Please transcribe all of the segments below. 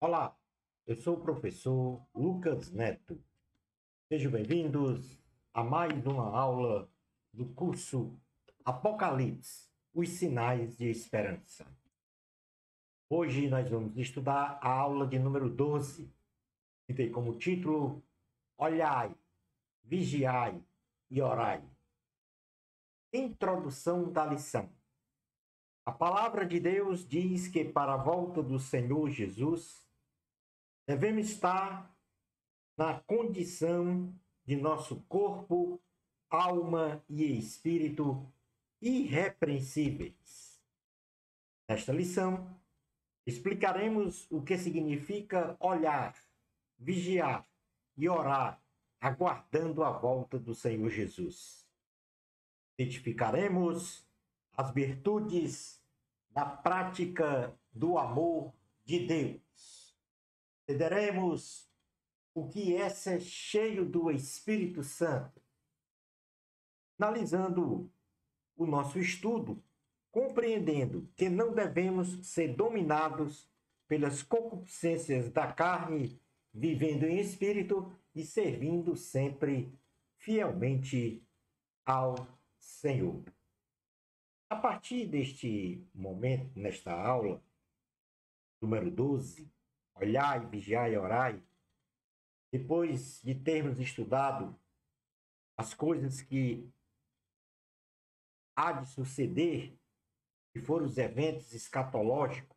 Olá, eu sou o professor Lucas Neto. Sejam bem-vindos a mais uma aula do curso Apocalipse, os sinais de esperança. Hoje nós vamos estudar a aula de número 12, que tem como título Olhai, Vigiai e Orai. Introdução da lição. A palavra de Deus diz que para a volta do Senhor Jesus, devemos estar na condição de nosso corpo, alma e espírito irrepreensíveis. Nesta lição, explicaremos o que significa olhar, vigiar e orar, aguardando a volta do Senhor Jesus. Identificaremos as virtudes da prática do amor de Deus. Entenderemos o que é ser cheio do Espírito Santo. Finalizando o nosso estudo, compreendendo que não devemos ser dominados pelas concupiscências da carne, vivendo em espírito e servindo sempre fielmente ao Senhor. A partir deste momento, nesta aula, número 12, olhai, vigiai e orai, depois de termos estudado as coisas que há de suceder, que foram os eventos escatológicos,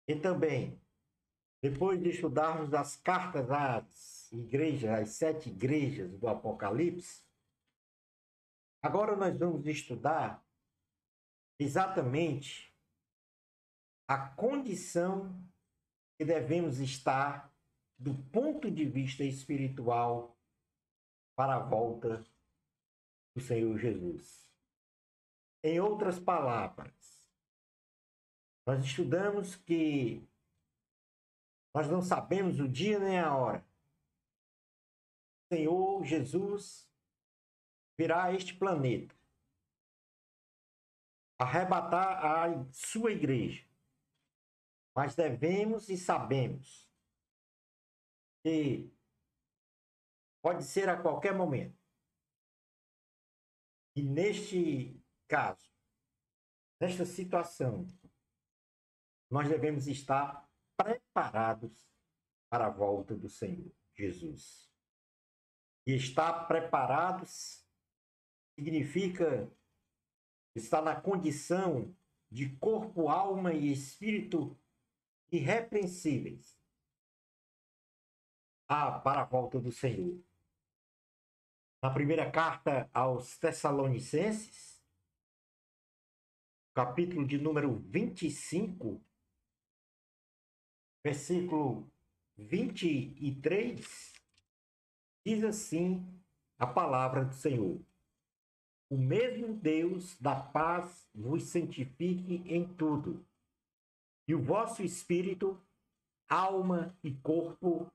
e também, depois de estudarmos as cartas às igrejas, às 7 igrejas do Apocalipse, agora nós vamos estudar exatamente a condição que devemos estar do ponto de vista espiritual para a volta do Senhor Jesus. Em outras palavras, nós estudamos que nós não sabemos o dia nem a hora. O Senhor Jesus virá a este planeta, arrebatar a sua igreja. Mas devemos e sabemos que pode ser a qualquer momento. E neste caso, nesta situação, nós devemos estar preparados para a volta do Senhor Jesus. E estar preparados significa estar na condição de corpo, alma e espírito irrepreensíveis para a volta do Senhor. Na primeira carta aos Tessalonicenses, capítulo de número 25, versículo 23, diz assim a palavra do Senhor: o mesmo Deus da paz vos santifique em tudo, e o vosso espírito, alma e corpo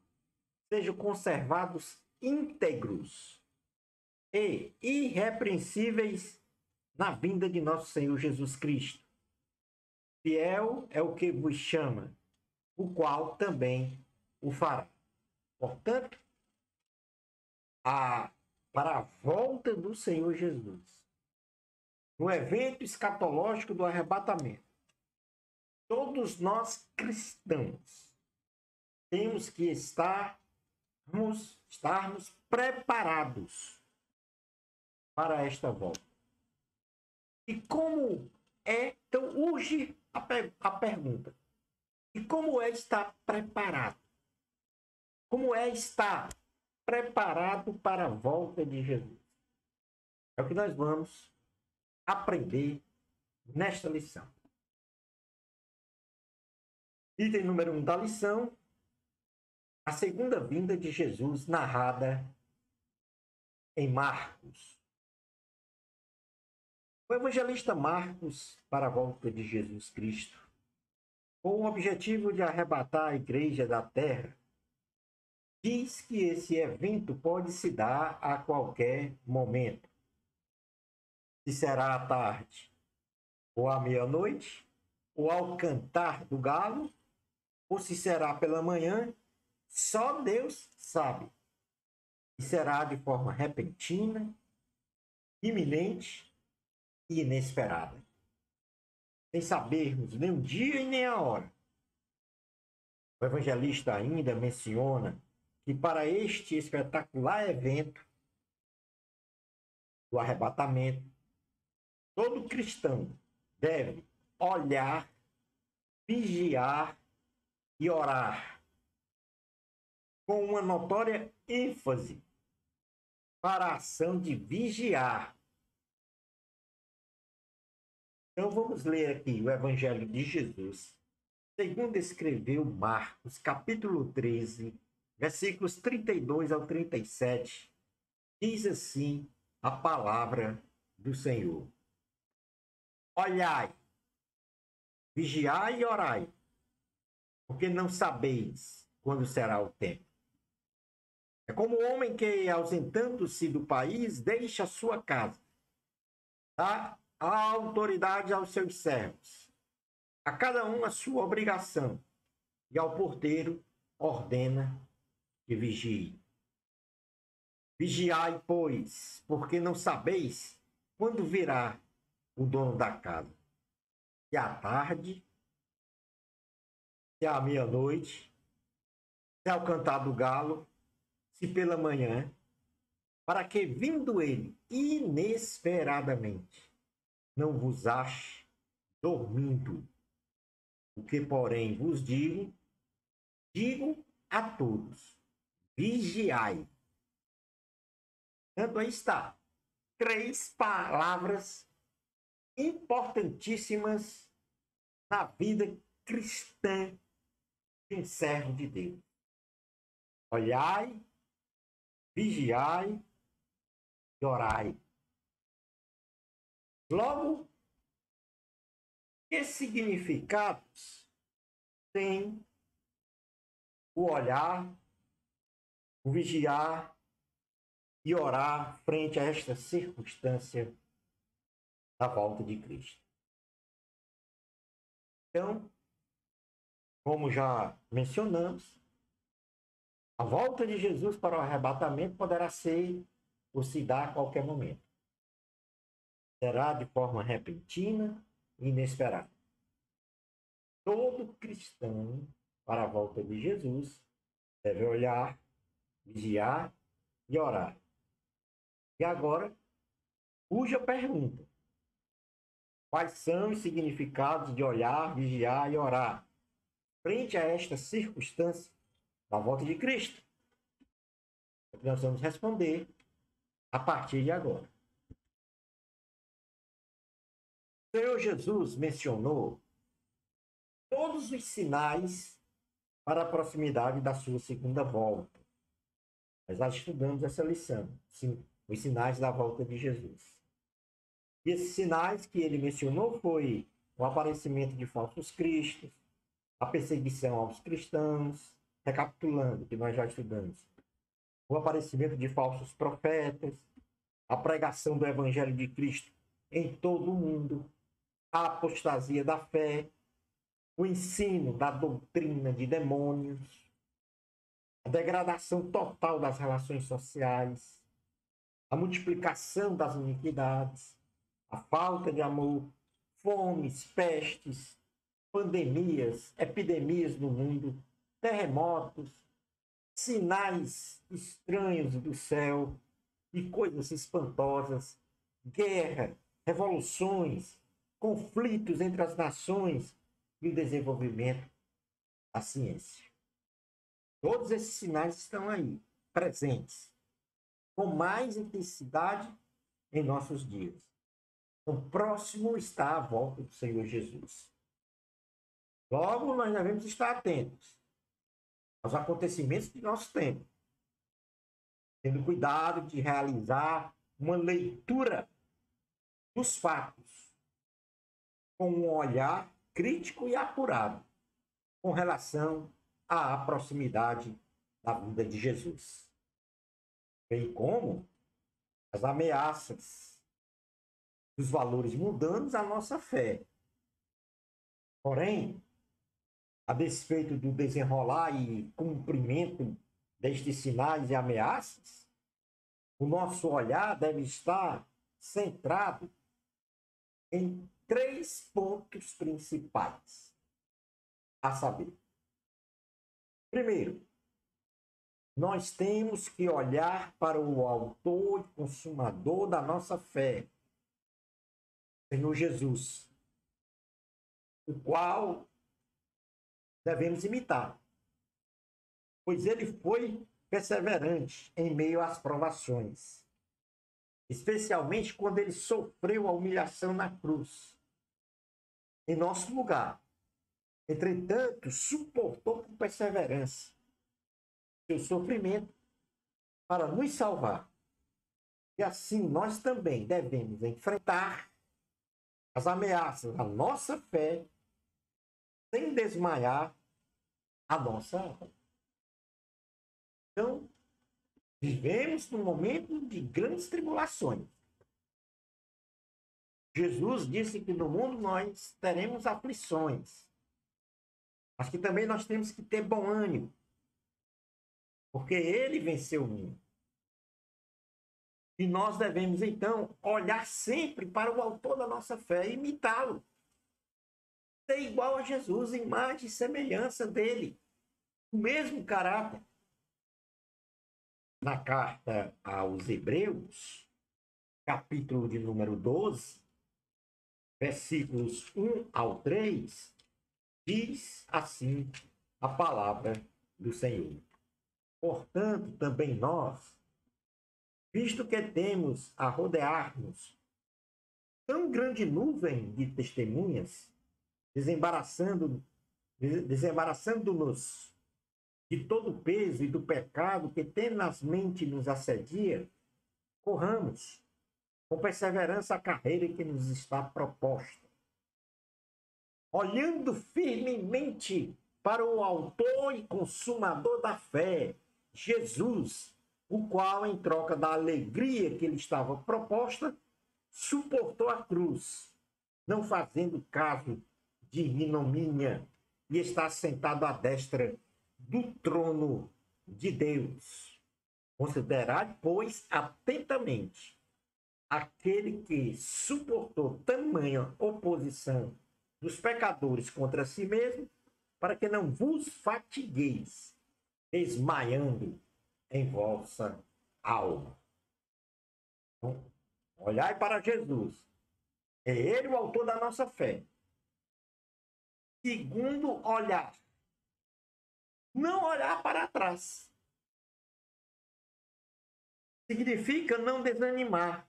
sejam conservados íntegros e irrepreensíveis na vinda de nosso Senhor Jesus Cristo. Fiel é o que vos chama, o qual também o fará. Portanto, para a volta do Senhor Jesus, no evento escatológico do arrebatamento, todos nós cristãos temos que estarmos preparados para esta volta. E como é? Então, urge a pergunta: e como é estar preparado? Como é estar preparado para a volta de Jesus? É o que nós vamos aprender nesta lição. Item número 1 da lição: a segunda vinda de Jesus narrada em Marcos. O evangelista Marcos, para a volta de Jesus Cristo, com o objetivo de arrebatar a igreja da terra, diz que esse evento pode se dar a qualquer momento. Se será à tarde, ou à meia-noite, ou ao cantar do galo, ou se será pela manhã, só Deus sabe. E será de forma repentina, iminente e inesperada, sem sabermos nem o dia e nem a hora. O evangelista ainda menciona que para este espetacular evento do arrebatamento, todo cristão deve olhar, vigiar e orar com uma notória ênfase para a ação de vigiar. Então vamos ler aqui o Evangelho de Jesus, segundo escreveu Marcos, capítulo 13, versículos 32 ao 37. Diz assim a palavra do Senhor: Olhai, vigiai e orai, porque não sabeis quando será o tempo. É como o homem que, ausentando-se do país, deixa sua casa, dá a autoridade aos seus servos, a cada um a sua obrigação, e ao porteiro ordena que vigie. Vigiai, pois, porque não sabeis quando virá o dono da casa. Se à tarde, se à meia-noite, se ao cantar do galo, se pela manhã, para que, vindo ele inesperadamente, não vos ache dormindo. O que, porém, vos digo, digo a todos: vigiai. Tanto aí está. 3 palavras importantíssimas na vida cristã de um servo de Deus. Olhai, vigiai e orai. Logo, que significados tem o olhar, o vigiar e orar frente a esta circunstância da volta de Cristo? Então, como já mencionamos, a volta de Jesus para o arrebatamento poderá ser ou se dar a qualquer momento. Será de forma repentina e inesperada. Todo cristão, para a volta de Jesus, deve olhar, vigiar e orar. E agora, surge a pergunta: quais são os significados de olhar, vigiar e orar frente a esta circunstância da volta de Cristo? Nós vamos responder a partir de agora. O Senhor Jesus mencionou todos os sinais para a proximidade da sua segunda volta. Nós já estudamos essa lição, os sinais da volta de Jesus. E esses sinais que ele mencionou foi o aparecimento de falsos cristos, a perseguição aos cristãos, recapitulando o que nós já estudamos, o aparecimento de falsos profetas, a pregação do Evangelho de Cristo em todo o mundo, a apostasia da fé, o ensino da doutrina de demônios, a degradação total das relações sociais, a multiplicação das iniquidades, a falta de amor, fomes, pestes, pandemias, epidemias no mundo, terremotos, sinais estranhos do céu e coisas espantosas, guerra, revoluções, conflitos entre as nações e o desenvolvimento da ciência. Todos esses sinais estão aí, presentes, com mais intensidade em nossos dias. Então, próximo está a volta do Senhor Jesus. Logo, nós devemos estar atentos aos acontecimentos de nosso tempo, tendo cuidado de realizar uma leitura dos fatos com um olhar crítico e apurado com relação à proximidade da vinda de Jesus, bem como as ameaças dos valores mundanos à nossa fé. Porém, a despeito do desenrolar e cumprimento destes sinais e ameaças, o nosso olhar deve estar centrado em 3 pontos principais, a saber, primeiro, nós temos que olhar para o autor e consumador da nossa fé, Senhor Jesus, o qual devemos imitar, pois ele foi perseverante em meio às provações, especialmente quando ele sofreu a humilhação na cruz, em nosso lugar. Entretanto, suportou com perseverança seu sofrimento para nos salvar. E assim nós também devemos enfrentar as ameaças à nossa fé sem desmaiar a nossa alma. Então, vivemos num momento de grandes tribulações. Jesus disse que no mundo nós teremos aflições, mas que também nós temos que ter bom ânimo, porque ele venceu o mundo. E nós devemos, então, olhar sempre para o autor da nossa fé e imitá-lo. Ser igual a Jesus, imagem e semelhança dele. O mesmo caráter. Na carta aos Hebreus, capítulo de número 12, versículos 1 ao 3, diz assim a palavra do Senhor. Portanto, também nós, visto que temos a rodear-nos tão grande nuvem de testemunhas, desembaraçando-nos de todo o peso e do pecado que tenazmente nos assedia, corramos com perseverança a carreira que nos está proposta, olhando firmemente para o autor e consumador da fé, Jesus, o qual, em troca da alegria que lhe estava proposta, suportou a cruz, não fazendo caso de ignomínia, e está sentado à destra do trono de Deus. Considerai, pois, atentamente aquele que suportou tamanha oposição dos pecadores contra si mesmo, para que não vos fatigueis, desmaiando em vossa alma. Então, olhai para Jesus. É ele o autor da nossa fé. Segundo, olhar. Não olhar para trás. Significa não desanimar,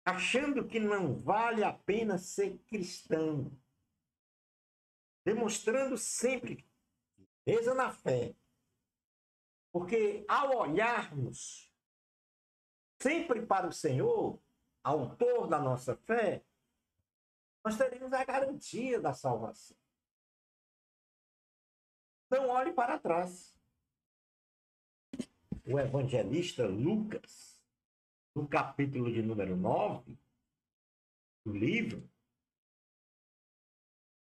achando que não vale a pena ser cristão, demonstrando sempre firmeza na fé. Porque ao olharmos sempre para o Senhor, autor da nossa fé, nós teremos a garantia da salvação. Não olhe para trás. O evangelista Lucas, no capítulo de número 9 do livro,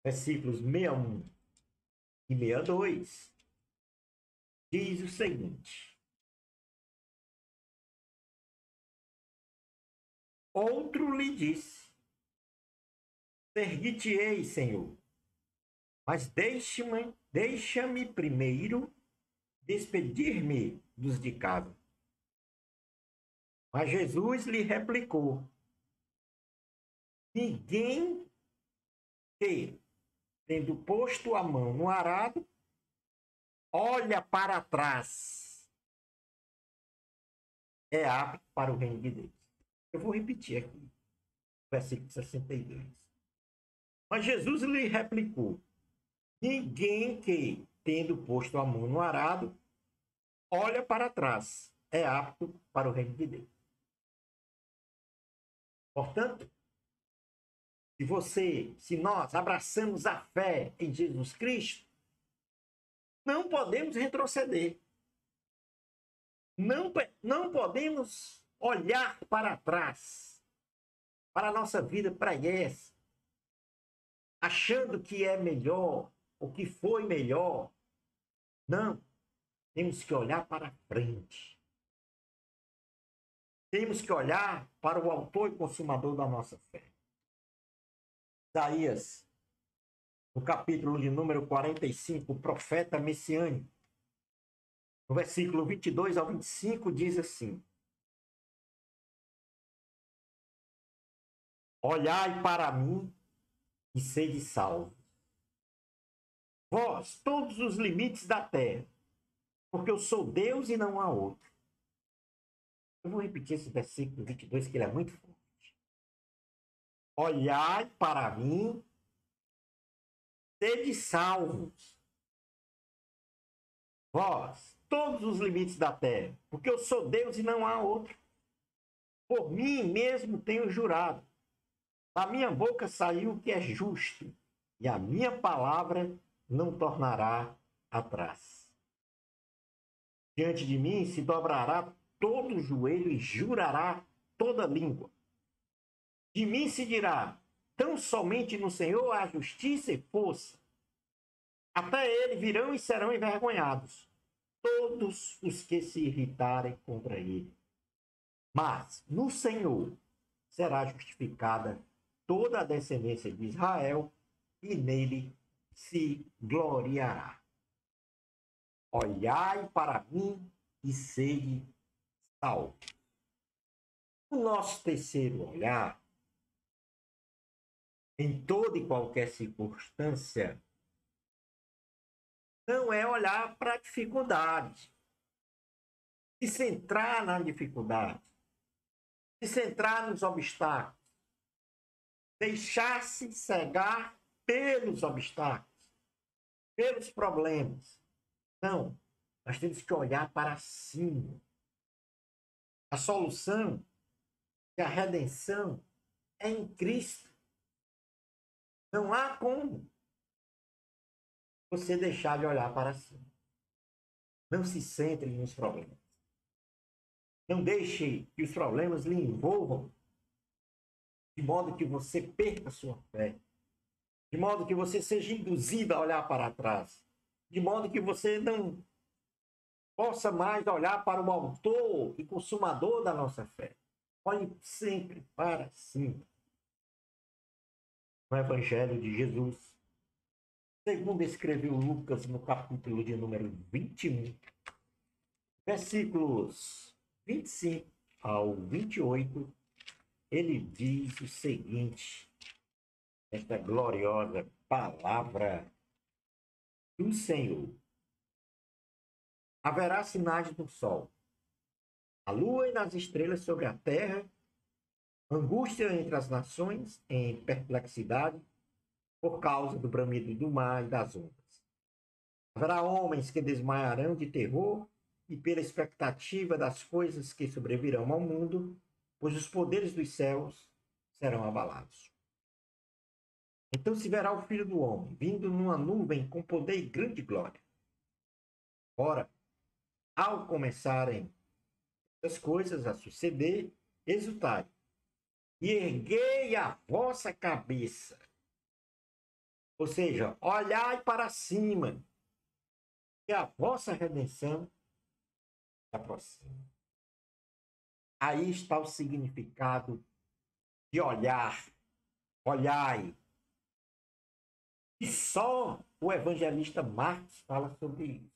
versículos 61 e 62, diz o seguinte: outro lhe disse: Servi-te-ei, Senhor, mas deixa-me primeiro despedir-me dos de casa. Mas Jesus lhe replicou: ninguém que, tendo posto a mão no arado, olha para trás, é apto para o reino de Deus. Eu vou repetir aqui, versículo 62. Mas Jesus lhe replicou: ninguém que, tendo posto a mão no arado, olha para trás, é apto para o reino de Deus. Portanto, se nós abraçamos a fé em Jesus Cristo, não podemos retroceder. Não podemos olhar para trás, para a nossa vida preguiça, achando que é melhor, o que foi melhor. Não, temos que olhar para frente. Temos que olhar para o autor e consumador da nossa fé. Isaías, no capítulo de número 45, o profeta messiânico, no versículo 22 ao 25, diz assim: olhai para mim e sede salvos, vós, todos os limites da terra, porque eu sou Deus e não há outro. Eu vou repetir esse versículo 22, que ele é muito forte. Olhai para mim, sede salvos, vós, todos os limites da terra, porque eu sou Deus e não há outro. Por mim mesmo tenho jurado, da minha boca saiu o que é justo, e a minha palavra não tornará atrás. Diante de mim se dobrará todo o joelho e jurará toda língua. De mim se dirá, tão somente no Senhor há justiça e força. Até ele virão e serão envergonhados todos os que se irritarem contra ele. Mas no Senhor será justificada toda a descendência de Israel, e nele se gloriará. Olhai para mim e sede salvos. O nosso terceiro olhar, em toda e qualquer circunstância, não é olhar para a dificuldade, se centrar na dificuldade, se centrar nos obstáculos, deixar-se cegar pelos obstáculos, pelos problemas. Não, nós temos que olhar para cima. A solução e a redenção é em Cristo. Não há como você deixar de olhar para cima. Não se centre nos problemas. Não deixe que os problemas lhe envolvam, de modo que você perca a sua fé, de modo que você seja induzido a olhar para trás, de modo que você não possa mais olhar para o autor e consumador da nossa fé. Olhe sempre para cima. No Evangelho de Jesus, segundo escreveu Lucas no capítulo de número 21, versículos 25 ao 28, ele diz o seguinte, esta gloriosa palavra do Senhor: haverá sinais no sol, a lua e nas estrelas sobre a terra, angústia entre as nações, em perplexidade, por causa do bramido do mar e das ondas. Haverá homens que desmaiarão de terror e pela expectativa das coisas que sobrevirão ao mundo, pois os poderes dos céus serão abalados. Então se verá o Filho do Homem, vindo numa nuvem com poder e grande glória. Ora, ao começarem essas coisas a suceder, exultai e erguei a vossa cabeça. Ou seja, olhai para cima, que a vossa redenção se aproxima. Aí está o significado de olhar. Olhai. E só o evangelista Marcos fala sobre isso.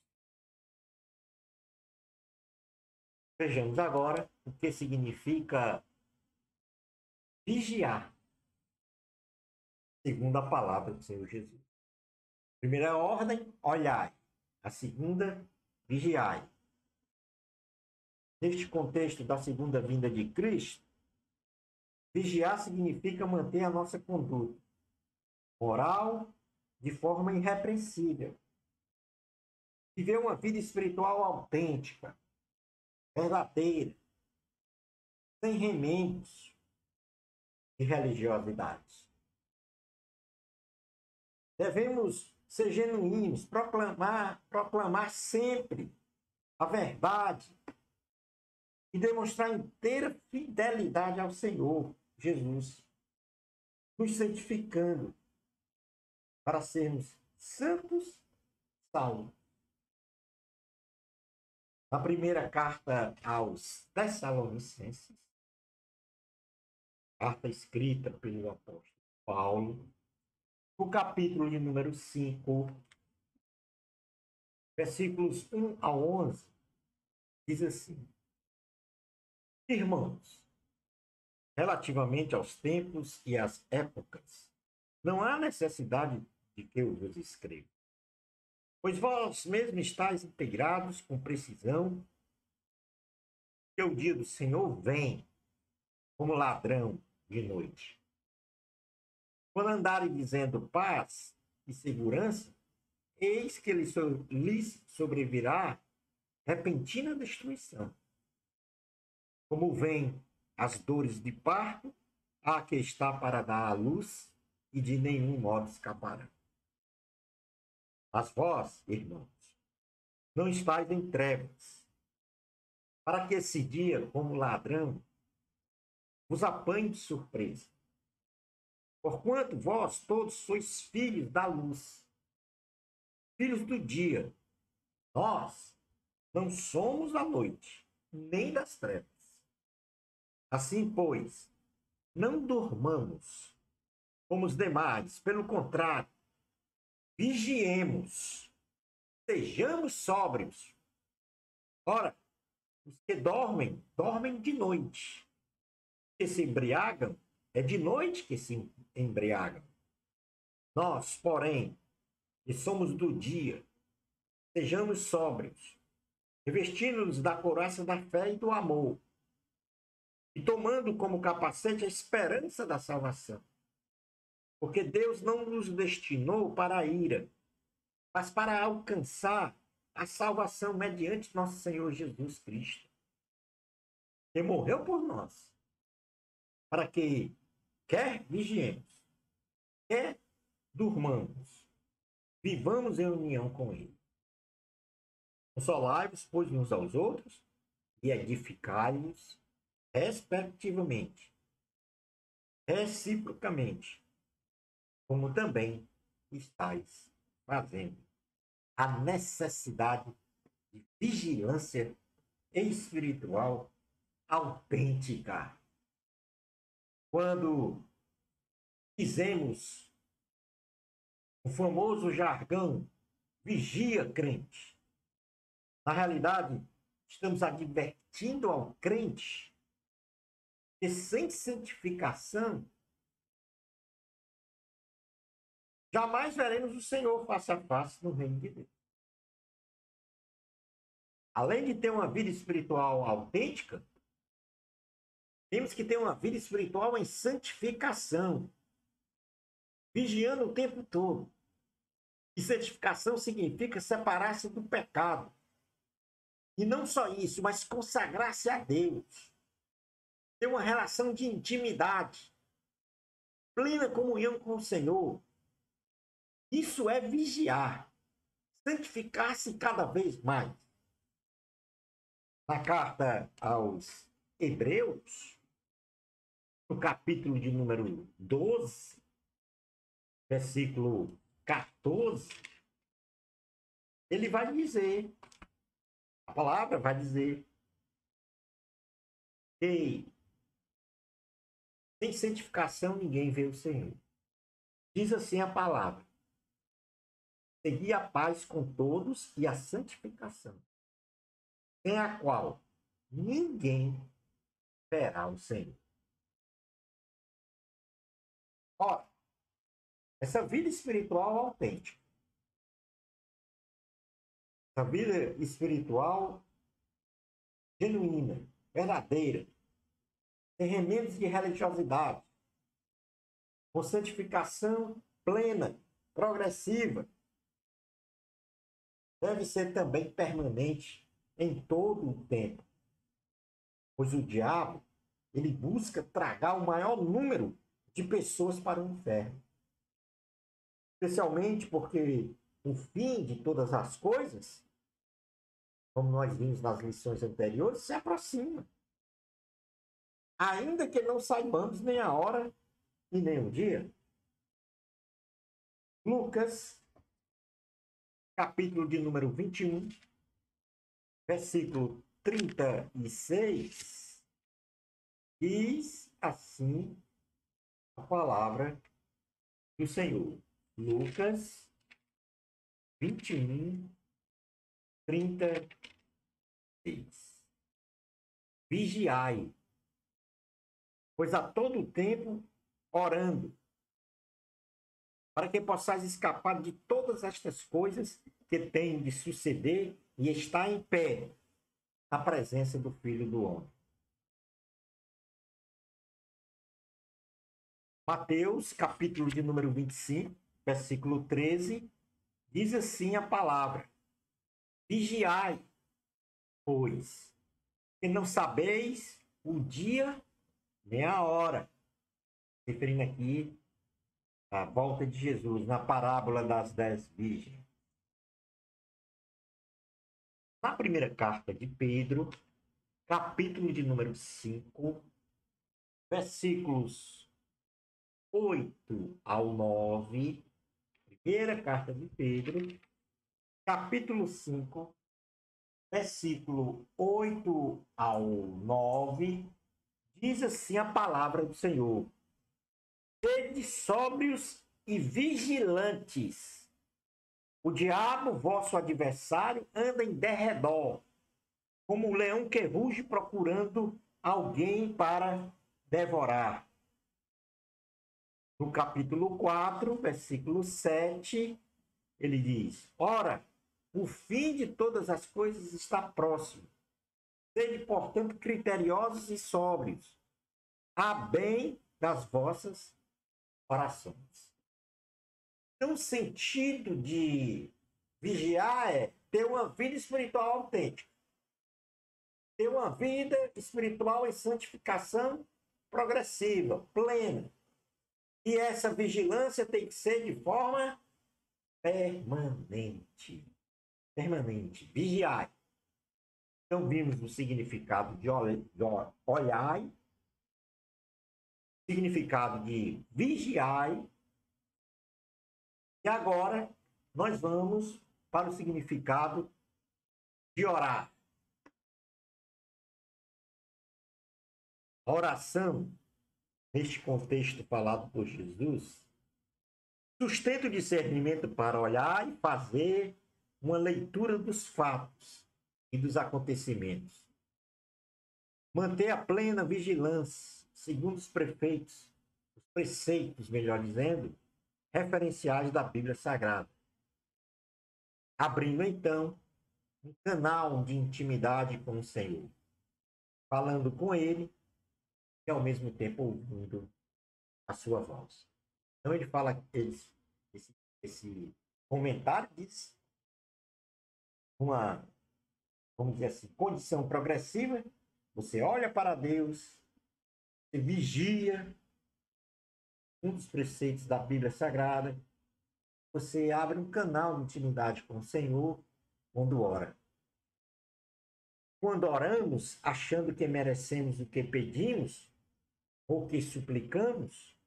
Vejamos agora o que significa vigiar, segundo a palavra do Senhor Jesus. Primeira ordem, olhai. A segunda, vigiai. Neste contexto da segunda vinda de Cristo, vigiar significa manter a nossa conduta moral de forma irrepreensível. Viver uma vida espiritual autêntica, verdadeira, sem remendos de religiosidade. Devemos ser genuínos, proclamar sempre a verdade e demonstrar inteira fidelidade ao Senhor Jesus, nos santificando, para sermos santos, salvos. Na primeira carta aos Tessalonicenses, carta escrita pelo apóstolo Paulo, o capítulo de número 5, versículos 1 a 11, diz assim: Irmãos, relativamente aos tempos e às épocas, não há necessidade de que eu vos escreva, pois vós mesmos estáis integrados com precisão que o dia do Senhor vem como ladrão de noite. Quando andarem dizendo paz e segurança, eis que lhes sobrevirá repentina destruição. Como vêm as dores de parto, há que está para dar à luz, e de nenhum modo escapará. Mas vós, irmãos, não estáis em trevas, para que esse dia, como ladrão, vos apanhe de surpresa. Porquanto vós todos sois filhos da luz, filhos do dia. Nós não somos da noite, nem das trevas. Assim, pois, não dormamos como os demais, pelo contrário, vigiemos, sejamos sóbrios. Ora, os que dormem, dormem de noite. Os que se embriagam, é de noite que se embriagam. Nós, porém, que somos do dia, sejamos sóbrios, revestindo-nos da couraça da fé e do amor, e tomando como capacete a esperança da salvação. Porque Deus não nos destinou para a ira, mas para alcançar a salvação mediante nosso Senhor Jesus Cristo, que morreu por nós, para que, quer vigiemos, quer durmamos, vivamos em união com Ele. Consolai-vos, pois, uns aos outros, e edificai-vos, respectivamente, reciprocamente, como também estáis fazendo. A necessidade de vigilância espiritual autêntica. Quando dizemos o famoso jargão vigia crente, na realidade, estamos advertindo ao crente que sem santificação jamais veremos o Senhor face a face no reino de Deus. Além de ter uma vida espiritual autêntica, temos que ter uma vida espiritual em santificação, vigiando o tempo todo. E santificação significa separar-se do pecado. E não só isso, mas consagrar-se a Deus. Ter uma relação de intimidade, plena comunhão com o Senhor. Isso é vigiar, santificar-se cada vez mais. Na carta aos Hebreus, no capítulo de número 12, versículo 14, ele vai dizer, a palavra vai dizer, que sem santificação ninguém vê o Senhor. Diz assim a palavra: segui a paz com todos e a santificação, sem a qual ninguém verá o Senhor. Ora, essa vida espiritual autêntica, essa vida espiritual genuína, verdadeira, sem remendos de religiosidade, com santificação plena, progressiva, deve ser também permanente em todo o tempo. Pois o diabo, ele busca tragar o maior número de pessoas para o inferno. Especialmente porque o fim de todas as coisas, como nós vimos nas lições anteriores, se aproxima. Ainda que não saibamos nem a hora e nem o dia. Lucas, capítulo de número 21, versículo 36, diz assim a palavra do Senhor. Lucas 21, 36. Vigiai, pois a todo tempo orando, para que possais escapar de todas estas coisas que têm de suceder e estar em pé na presença do Filho do Homem. Mateus, capítulo de número 25, versículo 13, diz assim a palavra: Vigiai, pois, que não sabeis o dia nem a hora. Referindo aqui à volta de Jesus, na parábola das 10 virgens. Na primeira carta de Pedro, capítulo de número 5, versículos 8 ao 9, primeira carta de Pedro, capítulo 5, versículo 8 ao 9, diz assim a palavra do Senhor: Sede sóbrios e vigilantes. O diabo, vosso adversário, anda em derredor, como um leão que ruge procurando alguém para devorar. No capítulo 4, versículo 7, ele diz: Ora, o fim de todas as coisas está próximo. Sede, portanto, criteriosos e sóbrios, a bem das vossas orações. Então, o sentido de vigiar é ter uma vida espiritual autêntica. Ter uma vida espiritual em santificação progressiva, plena. E essa vigilância tem que ser de forma permanente. Permanente. Vigiai. Então, vimos o significado de olhai, significado de vigiai. E agora nós vamos para o significado de orar. A oração, neste contexto falado por Jesus, sustenta o discernimento para olhar e fazer uma leitura dos fatos e dos acontecimentos. Manter a plena vigilância, segundo os preceitos, melhor dizendo, referenciais da Bíblia Sagrada. Abrindo, então, um canal de intimidade com o Senhor. Falando com Ele e, ao mesmo tempo, ouvindo a sua voz. Então, ele fala, esse comentário diz uma, vamos dizer assim, condição progressiva. Você olha para Deus, você vigia um dos preceitos da Bíblia Sagrada, você abre um canal de intimidade com o Senhor quando ora. Quando oramos, achando que merecemos o que pedimos ou que suplicamos,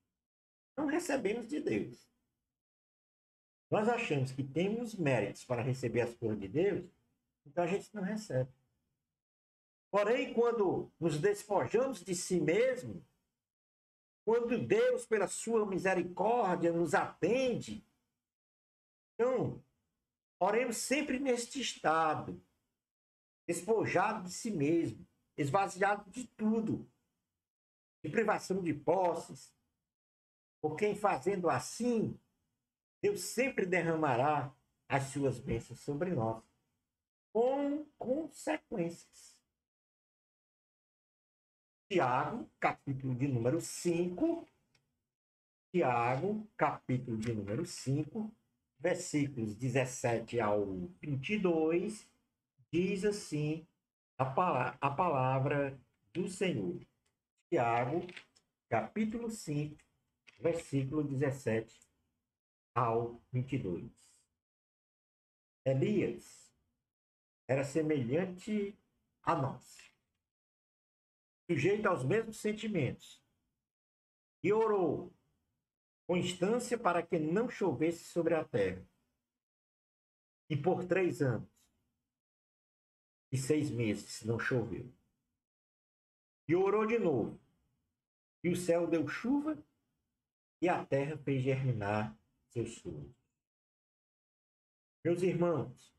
não recebemos de Deus. Nós achamos que temos méritos para receber as coisas de Deus, então a gente não recebe. Porém, quando nos despojamos de si mesmo, quando Deus, pela sua misericórdia, nos atende, então, oremos sempre neste estado, despojado de si mesmo, esvaziado de tudo, de privação de posses, porque em fazendo assim, Deus sempre derramará as suas bênçãos sobre nós, com consequências. Tiago, capítulo de número 5, Tiago, capítulo de número 5, versículos 17 ao 22, diz assim a palavra do Senhor. Tiago, capítulo 5, versículo 17 ao 22. Elias era semelhante a nós, sujeito aos mesmos sentimentos, e orou constância para que não chovesse sobre a terra. E por 3 anos e 6 meses não choveu. E orou de novo. E o céu deu chuva e a terra fez germinar seus frutos. Meus irmãos,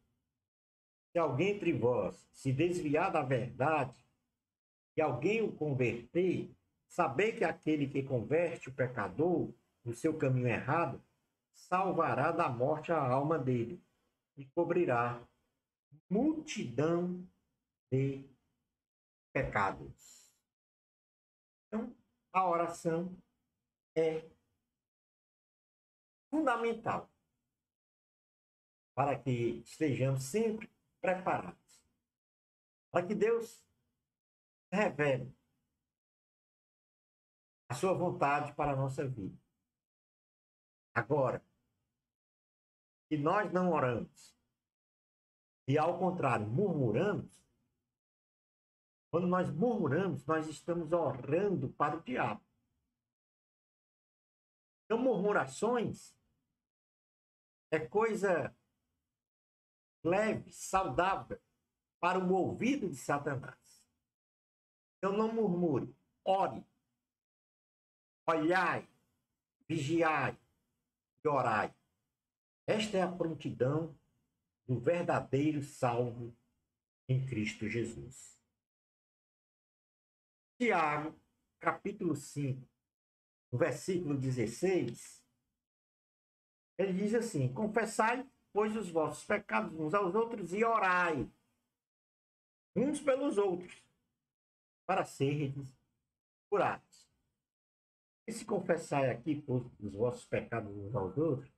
se alguém entre vós se desviar da verdade e alguém o converter, saber que aquele que converte o pecador no seu caminho errado, salvará da morte a alma dele e cobrirá multidão de pecados. Então, a oração é fundamental para que estejamos sempre preparados, para que Deus revele a sua vontade para a nossa vida. Agora, se nós não oramos e, ao contrário, murmuramos, quando nós murmuramos, nós estamos orando para o diabo. Então, murmurações é coisa leve, saudável para o ouvido de Satanás. Então, não murmure, ore, olhai, vigiai e orai. Esta é a prontidão do verdadeiro salvo em Cristo Jesus. Tiago, capítulo 5, no versículo 16, ele diz assim: confessai, pois, os vossos pecados uns aos outros e orai uns pelos outros, para serem curados. Esse confessai aqui, pois, os vossos pecados uns aos outros,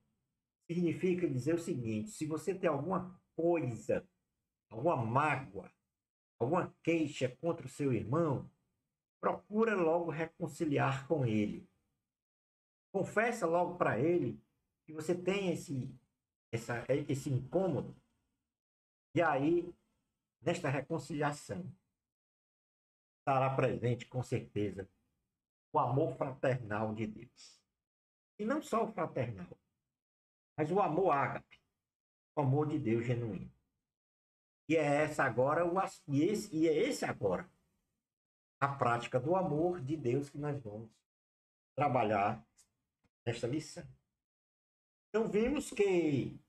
significa dizer o seguinte: se você tem alguma coisa, alguma mágoa, alguma queixa contra o seu irmão, procura logo reconciliar com ele. Confessa logo para ele que você tem esse incômodo. E aí, nesta reconciliação, estará presente, com certeza, o amor fraternal de Deus. E não só o fraternal, mas o amor ágape, o amor de Deus genuíno. E é esse agora a prática do amor de Deus que nós vamos trabalhar nesta lição. Então vimos que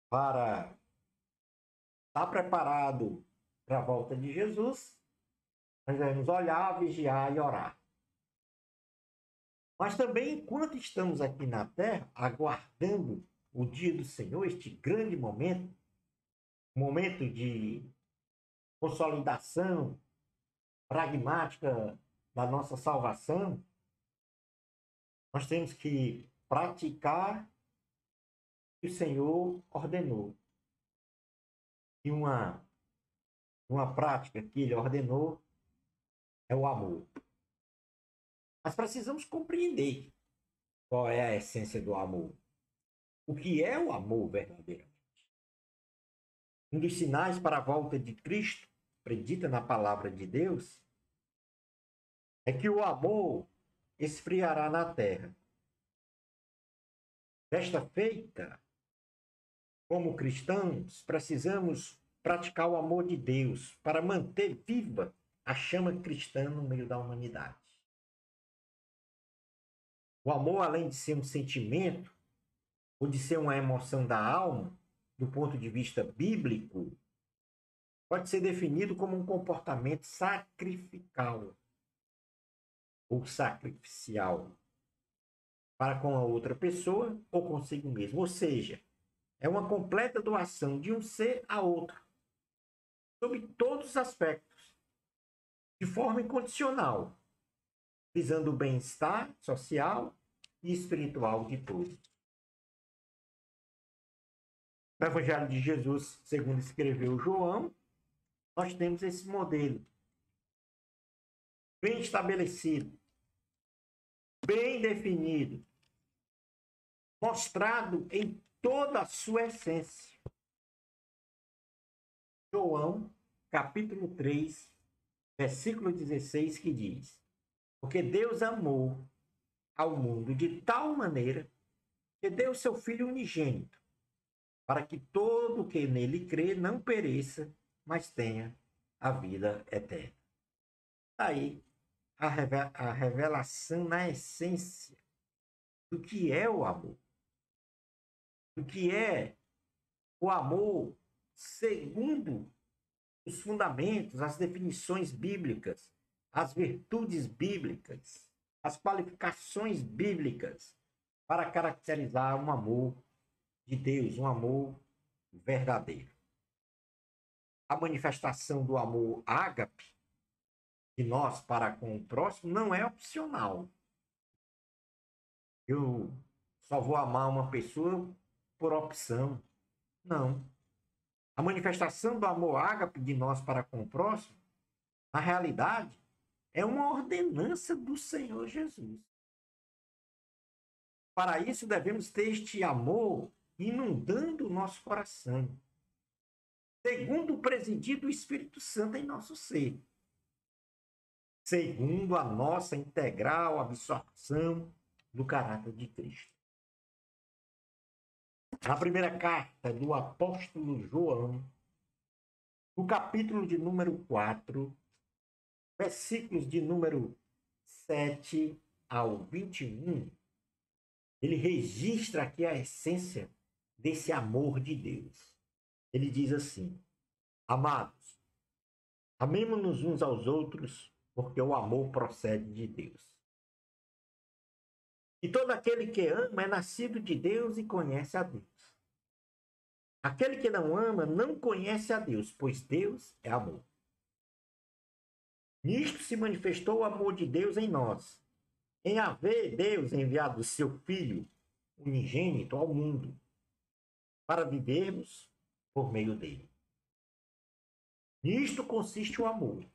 para estar preparado para a volta de Jesus, nós devemos olhar, vigiar e orar. Mas também, enquanto estamos aqui na terra, aguardando o dia do Senhor, este grande momento de consolidação pragmática da nossa salvação, nós temos que praticar o que o Senhor ordenou. E uma prática que ele ordenou é o amor. Mas precisamos compreender qual é a essência do amor. O que é o amor verdadeiramente? Um dos sinais para a volta de Cristo, predita na palavra de Deus, é que o amor esfriará na terra. Desta feita, como cristãos, precisamos praticar o amor de Deus para manter viva a chama cristã no meio da humanidade. O amor, além de ser um sentimento, ou de ser uma emoção da alma, do ponto de vista bíblico, pode ser definido como um comportamento sacrificial ou sacrificial para com a outra pessoa ou consigo mesmo. Ou seja, é uma completa doação de um ser a outro, sob todos os aspectos, de forma incondicional, visando o bem-estar social e espiritual de todos. No Evangelho de Jesus, segundo escreveu João, nós temos esse modelo bem estabelecido, bem definido, mostrado em toda a sua essência. João, capítulo 3, versículo 16, que diz: porque Deus amou ao mundo de tal maneira que deu seu Filho unigênito, para que todo que nele crê não pereça, mas tenha a vida eterna. Aí a revelação na essência do que é o amor, do que é o amor segundo os fundamentos, as definições bíblicas, as virtudes bíblicas, as qualificações bíblicas para caracterizar um amor de Deus, um amor verdadeiro. A manifestação do amor ágape de nós para com o próximo não é opcional. Eu só vou amar uma pessoa por opção. Não. A manifestação do amor ágape de nós para com o próximo, na realidade, é uma ordenança do Senhor Jesus. Para isso, devemos ter este amor inundando o nosso coração, segundo o presidir do Espírito Santo em nosso ser, segundo a nossa integral absorção do caráter de Cristo. Na primeira carta do apóstolo João, no capítulo de número 4, versículos de número 7 ao 21, ele registra aqui a essência desse amor de Deus. Ele diz assim: amados, amemo-nos uns aos outros, porque o amor procede de Deus. E todo aquele que ama é nascido de Deus e conhece a Deus. Aquele que não ama não conhece a Deus, pois Deus é amor. Nisto se manifestou o amor de Deus em nós, em haver Deus enviado o seu Filho unigênito ao mundo, para vivermos por meio dele. Nisto consiste o amor.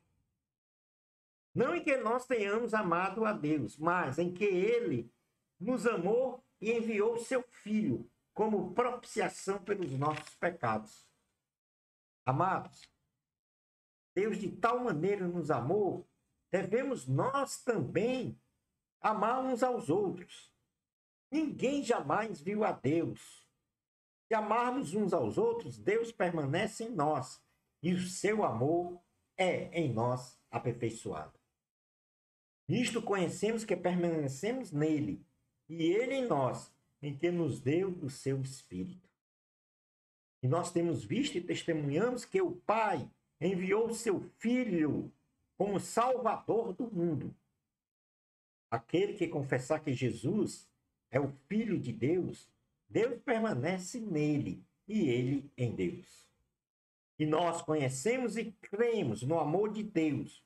Não em que nós tenhamos amado a Deus, mas em que ele nos amou e enviou o seu Filho como propiciação pelos nossos pecados. Amados, Deus de tal maneira nos amou, devemos nós também amar uns aos outros. Ninguém jamais viu a Deus. Se amarmos uns aos outros, Deus permanece em nós e o seu amor é em nós aperfeiçoado. Nisto conhecemos que permanecemos nele e ele em nós, em que nos deu do seu Espírito. E nós temos visto e testemunhamos que o Pai enviou o seu Filho como Salvador do mundo. Aquele que confessar que Jesus é o Filho de Deus, Deus permanece nele e ele em Deus. E nós conhecemos e cremos no amor de Deus,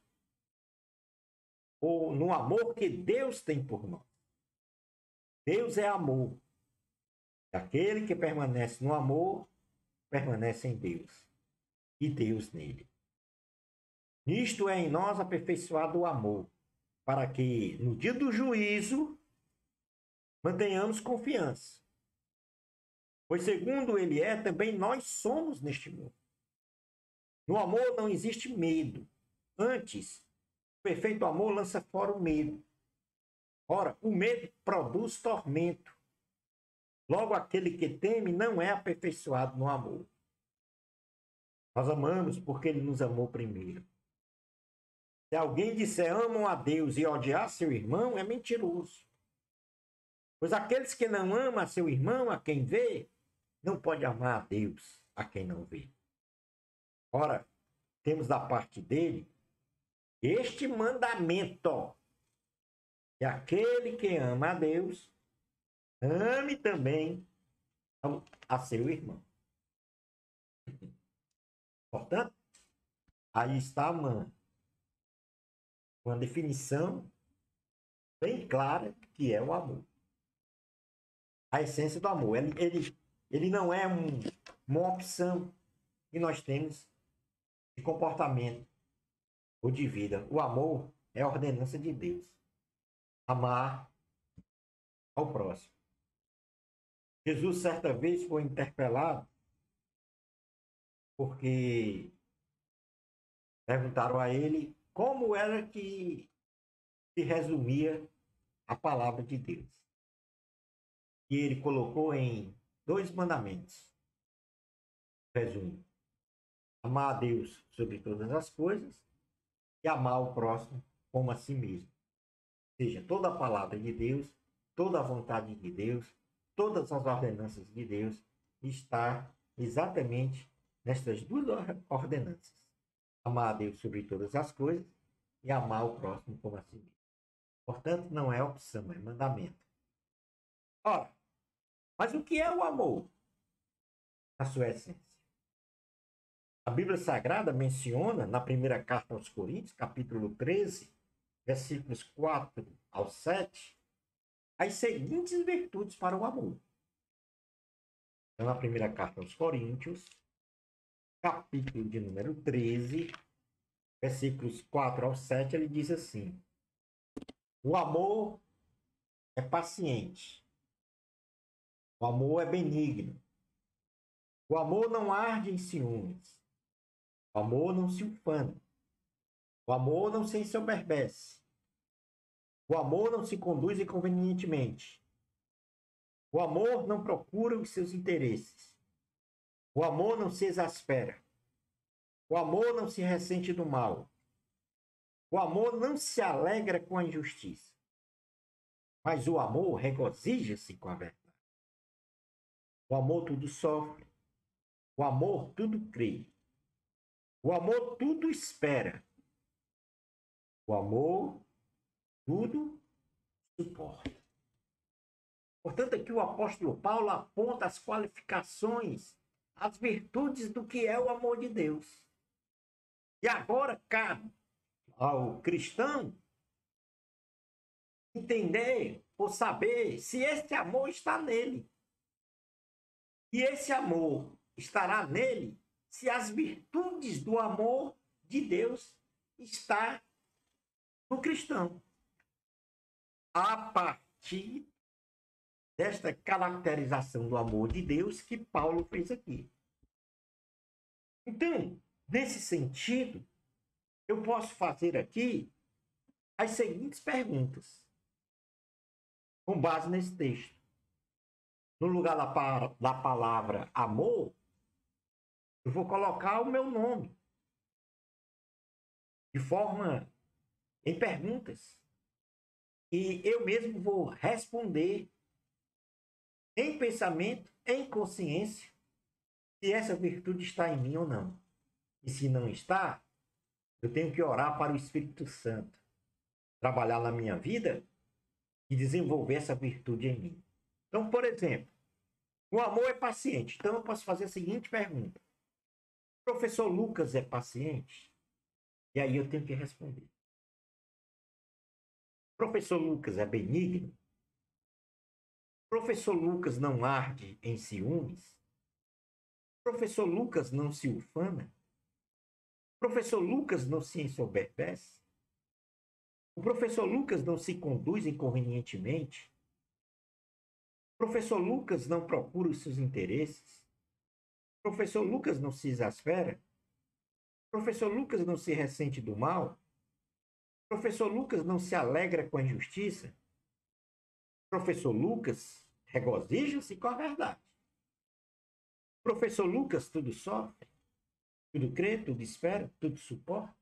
ou no amor que Deus tem por nós. Deus é amor. Aquele que permanece no amor, permanece em Deus, e Deus nele. Nisto é em nós aperfeiçoado o amor, para que, no dia do juízo, mantenhamos confiança. Pois, segundo ele é, também nós somos neste mundo. No amor não existe medo. Antes, o perfeito amor lança fora o medo. Ora, o medo produz tormento. Logo, aquele que teme não é aperfeiçoado no amor. Nós amamos porque ele nos amou primeiro. Se alguém disser amam a Deus e odiar seu irmão, é mentiroso. Pois aqueles que não amam a seu irmão, a quem vê, não pode amar a Deus, a quem não vê. Ora, temos da parte dele este mandamento, que aquele que ama a Deus, ame também a seu irmão. Portanto, aí está uma definição bem clara que é o amor. A essência do amor. Ele não é uma opção que nós temos de comportamento ou de vida. O amor é a ordenança de Deus. Amar ao próximo. Jesus, certa vez, foi interpelado porque perguntaram a ele como era que se resumia a palavra de Deus. E ele colocou em 2 mandamentos. Resumo: amar a Deus sobre todas as coisas e amar o próximo como a si mesmo. Ou seja, toda a palavra de Deus, toda a vontade de Deus, todas as ordenanças de Deus está exatamente nestas 2 ordenanças. Amar a Deus sobre todas as coisas e amar o próximo como a si mesmo. Portanto, não é opção, é mandamento. Ora, mas o que é o amor? Na sua essência. A Bíblia Sagrada menciona, na primeira carta aos Coríntios, capítulo 13, versículos 4 ao 7, as seguintes virtudes para o amor. Então, na primeira carta aos Coríntios, capítulo de número 13, versículos 4 ao 7, ele diz assim: o amor é paciente, o amor é benigno, o amor não arde em ciúmes, o amor não se ufana, o amor não se ensoberbece, o amor não se conduz inconvenientemente, o amor não procura os seus interesses, o amor não se exaspera, o amor não se ressente do mal, o amor não se alegra com a injustiça, mas o amor regozija-se com a verdade. O amor tudo sofre, o amor tudo crê, o amor tudo espera, o amor tudo suporta. Portanto, aqui o apóstolo Paulo aponta as qualificações, as virtudes do que é o amor de Deus. E agora cabe ao cristão entender ou saber se esse amor está nele. E esse amor estará nele se as virtudes do amor de Deus estão no cristão. A partir desta caracterização do amor de Deus que Paulo fez aqui. Então, nesse sentido, eu posso fazer aqui as seguintes perguntas, com base nesse texto. No lugar da palavra amor, eu vou colocar o meu nome, de forma em perguntas. E eu mesmo vou responder em pensamento, em consciência, se essa virtude está em mim ou não. E se não está, eu tenho que orar para o Espírito Santo trabalhar na minha vida e desenvolver essa virtude em mim. Então, por exemplo, o amor é paciente. Então, eu posso fazer a seguinte pergunta: o professor Lucas é paciente? E aí eu tenho que responder: o professor Lucas é benigno? O professor Lucas não arde em ciúmes? O professor Lucas não se ufana? O professor Lucas não se ensoberbece? O professor Lucas não se conduz inconvenientemente? O professor Lucas não procura os seus interesses? O professor Lucas não se exaspera? O professor Lucas não se ressente do mal? O professor Lucas não se alegra com a injustiça? O professor Lucas regozija-se com a verdade? O professor Lucas tudo sofre, tudo crê, tudo espera, tudo suporta?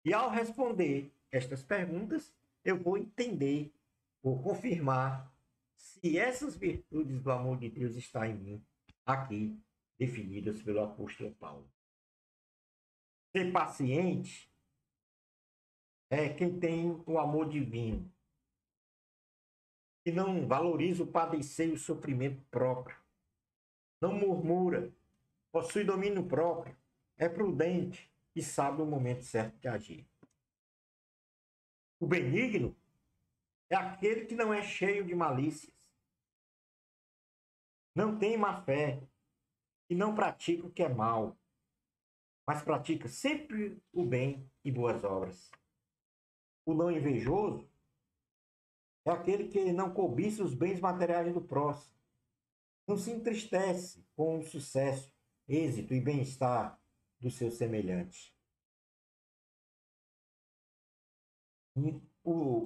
E ao responder estas perguntas, eu vou entender, vou confirmar se essas virtudes do amor de Deus estão em mim, aqui definidas pelo apóstolo Paulo. Ser paciente é quem tem o amor divino, que não valoriza o padecer e o sofrimento próprio, não murmura, possui domínio próprio, é prudente e sabe o momento certo de agir. O benigno é aquele que não é cheio de malícias, não tem má fé e não pratica o que é mal, mas pratica sempre o bem e boas obras. O não invejoso é aquele que não cobiça os bens materiais do próximo, não se entristece com o sucesso, êxito e bem-estar dos seus semelhantes.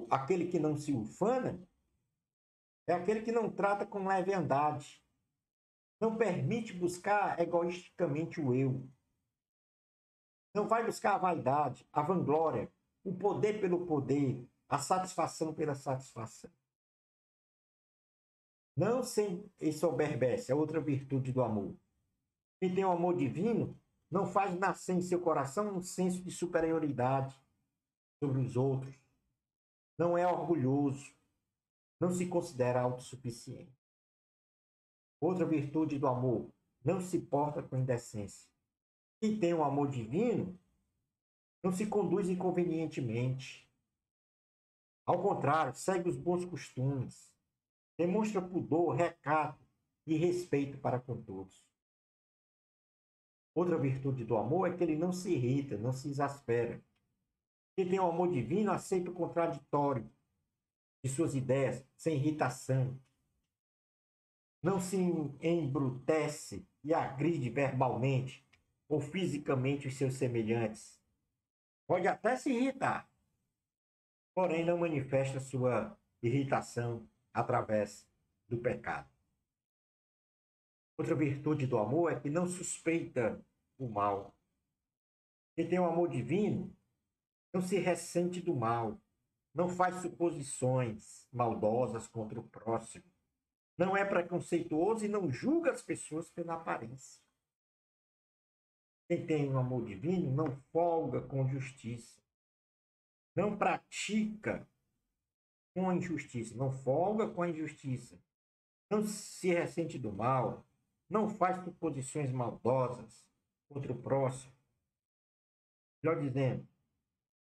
aquele que não se ufana é aquele que não trata com leviandade, não permite buscar egoisticamente o eu, não vai buscar a vaidade, a vanglória, o poder pelo poder, a satisfação pela satisfação. Não se ensoberbece, é outra virtude do amor. Quem tem o amor divino não faz nascer em seu coração um senso de superioridade sobre os outros, não é orgulhoso, não se considera autossuficiente. Outra virtude do amor, não se porta com indecência. Quem tem o amor divino não se conduz inconvenientemente. Ao contrário, segue os bons costumes, demonstra pudor, recato e respeito para com todos. Outra virtude do amor é que ele não se irrita, não se exaspera. Quem tem o amor divino aceita o contraditório de suas ideias, sem irritação. Não se embrutece e agride verbalmente ou fisicamente os seus semelhantes. Pode até se irritar, porém não manifesta sua irritação através do pecado. Outra virtude do amor é que não suspeita o mal. Quem tem o amor divino não se ressente do mal, não faz suposições maldosas contra o próximo, não é preconceituoso e não julga as pessoas pela aparência. Quem tem um amor divino não folga com justiça, não pratica com a injustiça, não folga com a injustiça, não se ressente do mal, não faz suposições maldosas contra o próximo. Melhor dizendo,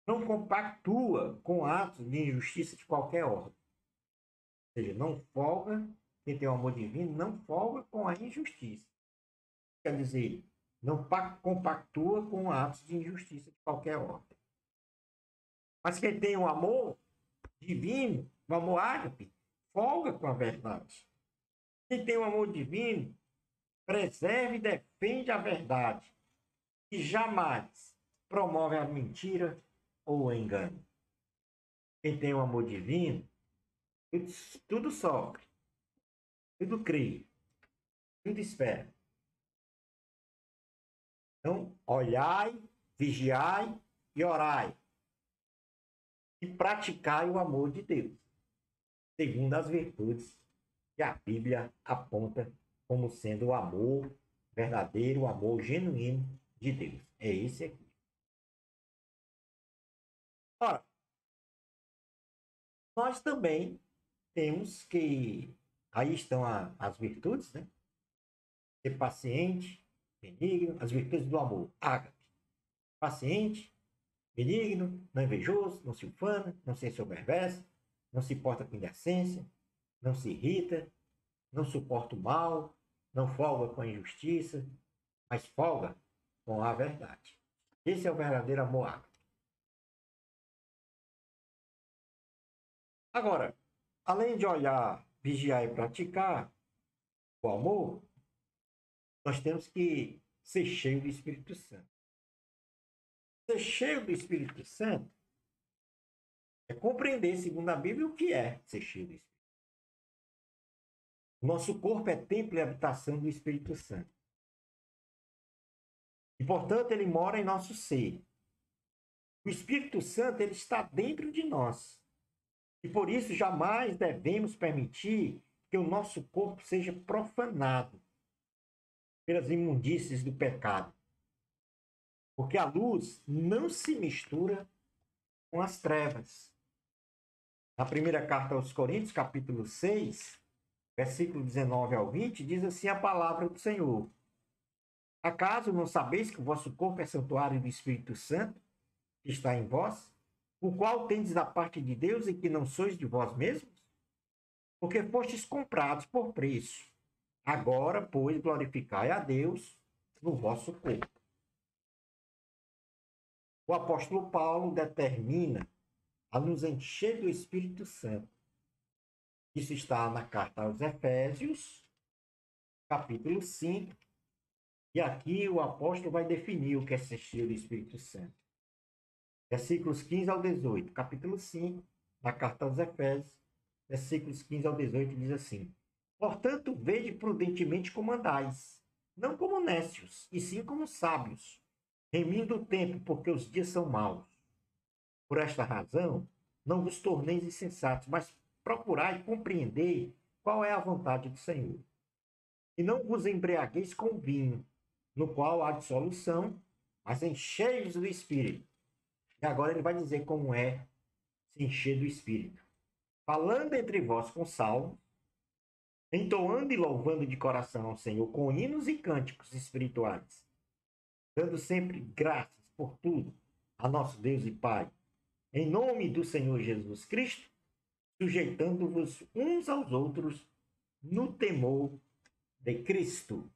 não compactua com atos de injustiça de qualquer ordem. Ou seja, não folga, quem tem o amor divino não folga com a injustiça. Quer dizer, não compactua com atos de injustiça de qualquer ordem. Mas quem tem o amor divino, o amor ágape, folga com a verdade. Quem tem o amor divino, preserva e defende a verdade e jamais promove a mentira ou o engano. Quem tem o amor divino, tudo sofre, tudo crê, tudo espera. Então, olhai, vigiai e orai. E praticai o amor de Deus, segundo as virtudes que a Bíblia aponta como sendo o amor verdadeiro, o amor genuíno de Deus. É esse aqui. Ora, nós também temos que... Aí estão as virtudes, né? Ser paciente, benigno, as virtudes do amor. Ágape. Paciente, benigno, não invejoso, não se ufana, não se ensoberbece, não se porta com indecência, não se irrita, não suporta o mal, não folga com a injustiça, mas folga com a verdade. Esse é o verdadeiro amor ágape. Agora, além de olhar, vigiar e praticar o amor, nós temos que ser cheio do Espírito Santo. Ser cheio do Espírito Santo é compreender, segundo a Bíblia, o que é ser cheio do Espírito. Nosso corpo é templo e habitação do Espírito Santo. E, portanto, ele mora em nosso ser. O Espírito Santo, ele está dentro de nós. E por isso jamais devemos permitir que o nosso corpo seja profanado pelas imundícies do pecado. Porque a luz não se mistura com as trevas. Na primeira carta aos Coríntios, capítulo 6, versículo 19 ao 20, diz assim a palavra do Senhor. Acaso não sabeis que o vosso corpo é santuário do Espírito Santo, que está em vós, o qual tendes da parte de Deus e que não sois de vós mesmos? Porque fostes comprados por preço. Agora, pois, glorificai a Deus no vosso corpo. O apóstolo Paulo determina a nos encher do Espírito Santo. Isso está na carta aos Efésios, capítulo 5. E aqui o apóstolo vai definir o que é ser cheio do Espírito Santo. Versículos 15 ao 18, capítulo 5, da carta aos Efésios, versículos 15 ao 18, diz assim: Portanto, vede prudentemente como andais, não como nécios, e sim como sábios, remindo o tempo, porque os dias são maus. Por esta razão, não vos torneis insensatos, mas procurai compreender qual é a vontade do Senhor. E não vos embriagueis com vinho, no qual há dissolução, mas enchei-vos do Espírito. E agora ele vai dizer como é se encher do Espírito. Falando entre vós com salmos, entoando e louvando de coração ao Senhor com hinos e cânticos espirituais, dando sempre graças por tudo a nosso Deus e Pai, em nome do Senhor Jesus Cristo, sujeitando-vos uns aos outros no temor de Cristo.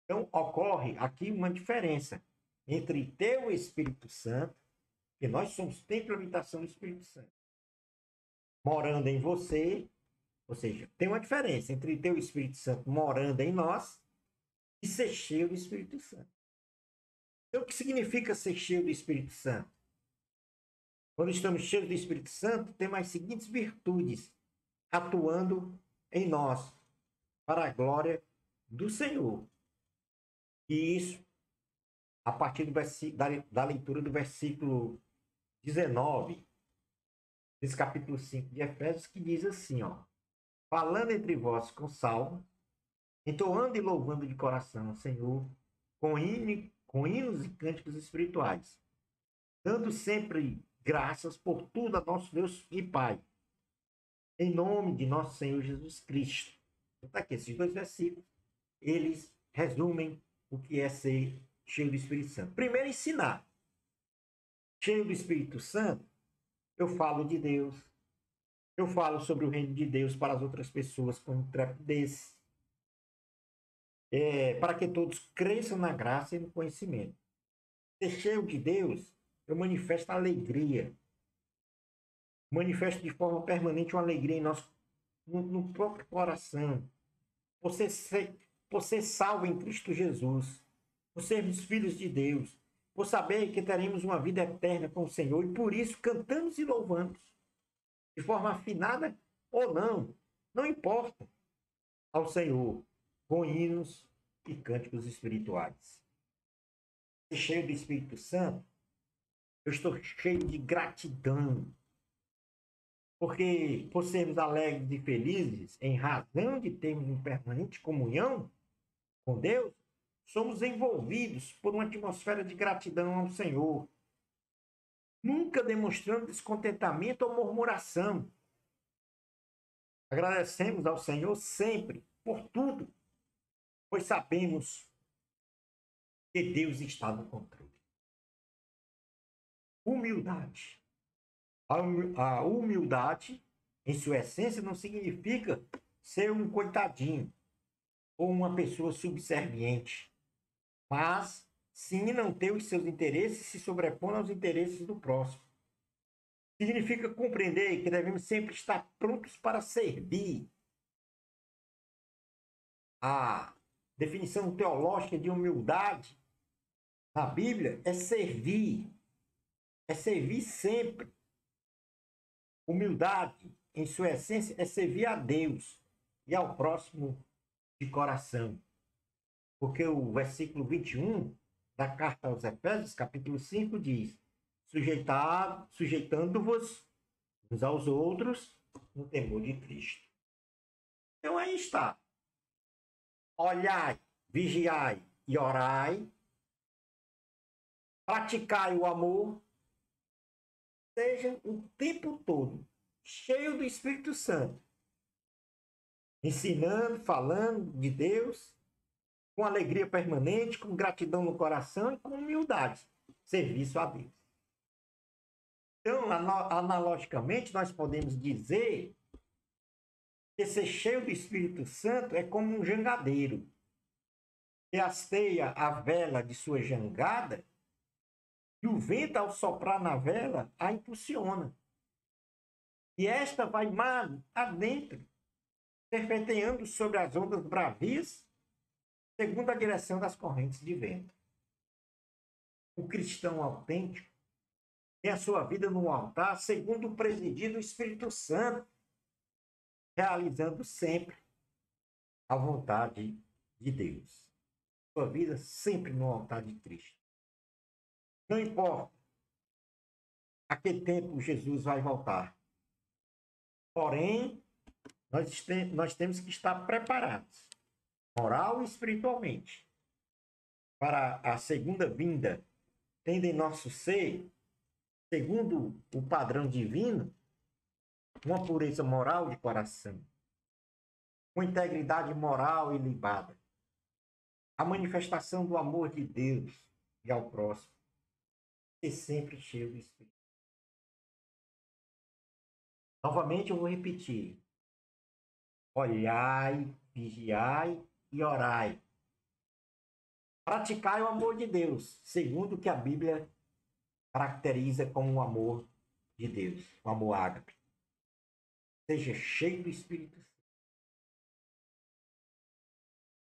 Então, ocorre aqui uma diferença entre ter o Espírito Santo, que nós somos templo e habitação do Espírito Santo, morando em você, ou seja, tem uma diferença entre ter o Espírito Santo morando em nós e ser cheio do Espírito Santo. Então, o que significa ser cheio do Espírito Santo? Quando estamos cheios do Espírito Santo, temos as seguintes virtudes atuando em nós, para a glória do Senhor. E isso, a partir da leitura do versículo 19, desse capítulo 5 de Efésios, que diz assim, ó: falando entre vós com salmo, entoando e louvando de coração ao Senhor, com hinos e cânticos espirituais, dando sempre graças por tudo a nosso Deus e Pai, em nome de nosso Senhor Jesus Cristo. Então, aqui, esses dois versículos, eles resumem o que é ser cheio do Espírito Santo. Primeiro, ensinar. Cheio do Espírito Santo, eu falo de Deus, eu falo sobre o reino de Deus para as outras pessoas com intrepidez, para que todos cresçam na graça e no conhecimento. Ser cheio de Deus, eu manifesto alegria, manifesto de forma permanente uma alegria em no próprio coração, por ser salvo em Cristo Jesus, por sermos filhos de Deus, por saber que teremos uma vida eterna com o Senhor, e por isso cantamos e louvamos, de forma afinada ou não, não importa, ao Senhor, com hinos e cânticos espirituais. Cheio do Espírito Santo, eu estou cheio de gratidão, porque por sermos alegres e felizes, em razão de termos uma permanente comunhão com Deus, somos envolvidos por uma atmosfera de gratidão ao Senhor, nunca demonstrando descontentamento ou murmuração. Agradecemos ao Senhor sempre, por tudo, pois sabemos que Deus está no controle. Humildade. A humildade, em sua essência, não significa ser um coitadinho ou uma pessoa subserviente, mas sim não ter os seus interesses se sobrepondo aos interesses do próximo. Significa compreender que devemos sempre estar prontos para servir. A definição teológica de humildade na Bíblia é servir sempre. Humildade, em sua essência, é servir a Deus e ao próximo de coração. Porque o versículo 21 da carta aos Efésios, capítulo 5, diz: sujeitando-vos uns aos outros no temor de Cristo. Então aí está. Olhai, vigiai e orai, praticai o amor, seja o tempo todo cheio do Espírito Santo, ensinando, falando de Deus, com alegria permanente, com gratidão no coração e com humildade, serviço a Deus. Então, analogicamente, nós podemos dizer que ser cheio do Espírito Santo é como um jangadeiro que hasteia a vela de sua jangada e o vento, ao soprar na vela, a impulsiona. E esta vai mar adentro, serpenteando sobre as ondas bravias, segundo a direção das correntes de vento. O cristão autêntico tem a sua vida no altar, segundo o presidir do Espírito Santo, realizando sempre a vontade de Deus. Sua vida sempre no altar de Cristo. Não importa a que tempo Jesus vai voltar. Porém, nós temos que estar preparados, moral e espiritualmente, para a segunda vinda, tendo em nosso ser, segundo o padrão divino, uma pureza moral de coração, uma integridade moral ilibada, a manifestação do amor de Deus e ao próximo, e sempre cheio do Espírito. Novamente eu vou repetir. Olhai, vigiai e orai. Praticai o amor de Deus, segundo o que a Bíblia caracteriza como o amor de Deus, o amor ágape. Seja cheio do Espírito Santo.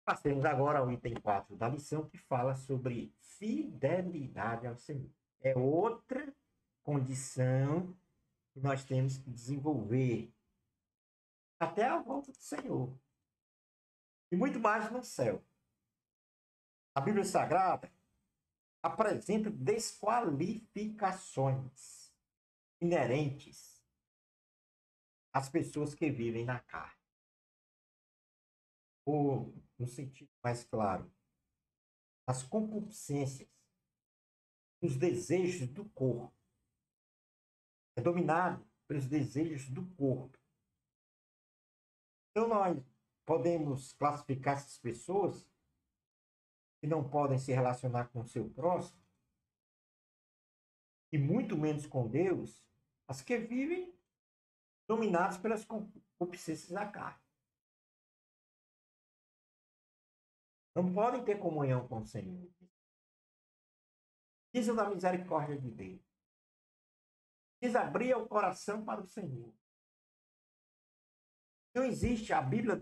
Passemos agora ao item 4 da lição, que fala sobre fidelidade ao Senhor. É outra condição que nós temos que desenvolver até a volta do Senhor. E muito mais no céu. A Bíblia Sagrada apresenta desqualificações inerentes às pessoas que vivem na carne. Ou, no sentido mais claro, as concupiscências, os desejos do corpo. É dominado pelos desejos do corpo. Então, nós podemos classificar essas pessoas que não podem se relacionar com o seu próximo, e muito menos com Deus, as que vivem dominadas pelas concupiscências da carne. Não podem ter comunhão com o Senhor. Precisam da misericórdia de Deus. Precisa abrir o coração para o Senhor. Não existe, a Bíblia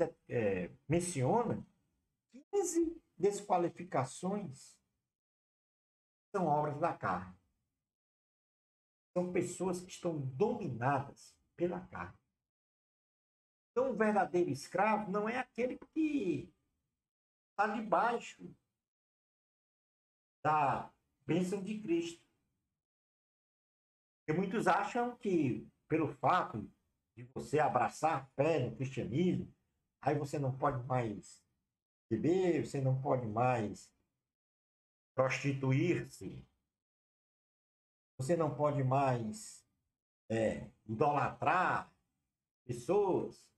menciona 15 desqualificações que são obras da carne. São pessoas que estão dominadas pela carne. Então, o verdadeiro escravo não é aquele que está debaixo da bênção de Cristo. Porque muitos acham que, pelo fato de você abraçar a fé no cristianismo, aí você não pode mais beber, você não pode mais prostituir-se, você não pode mais idolatrar pessoas,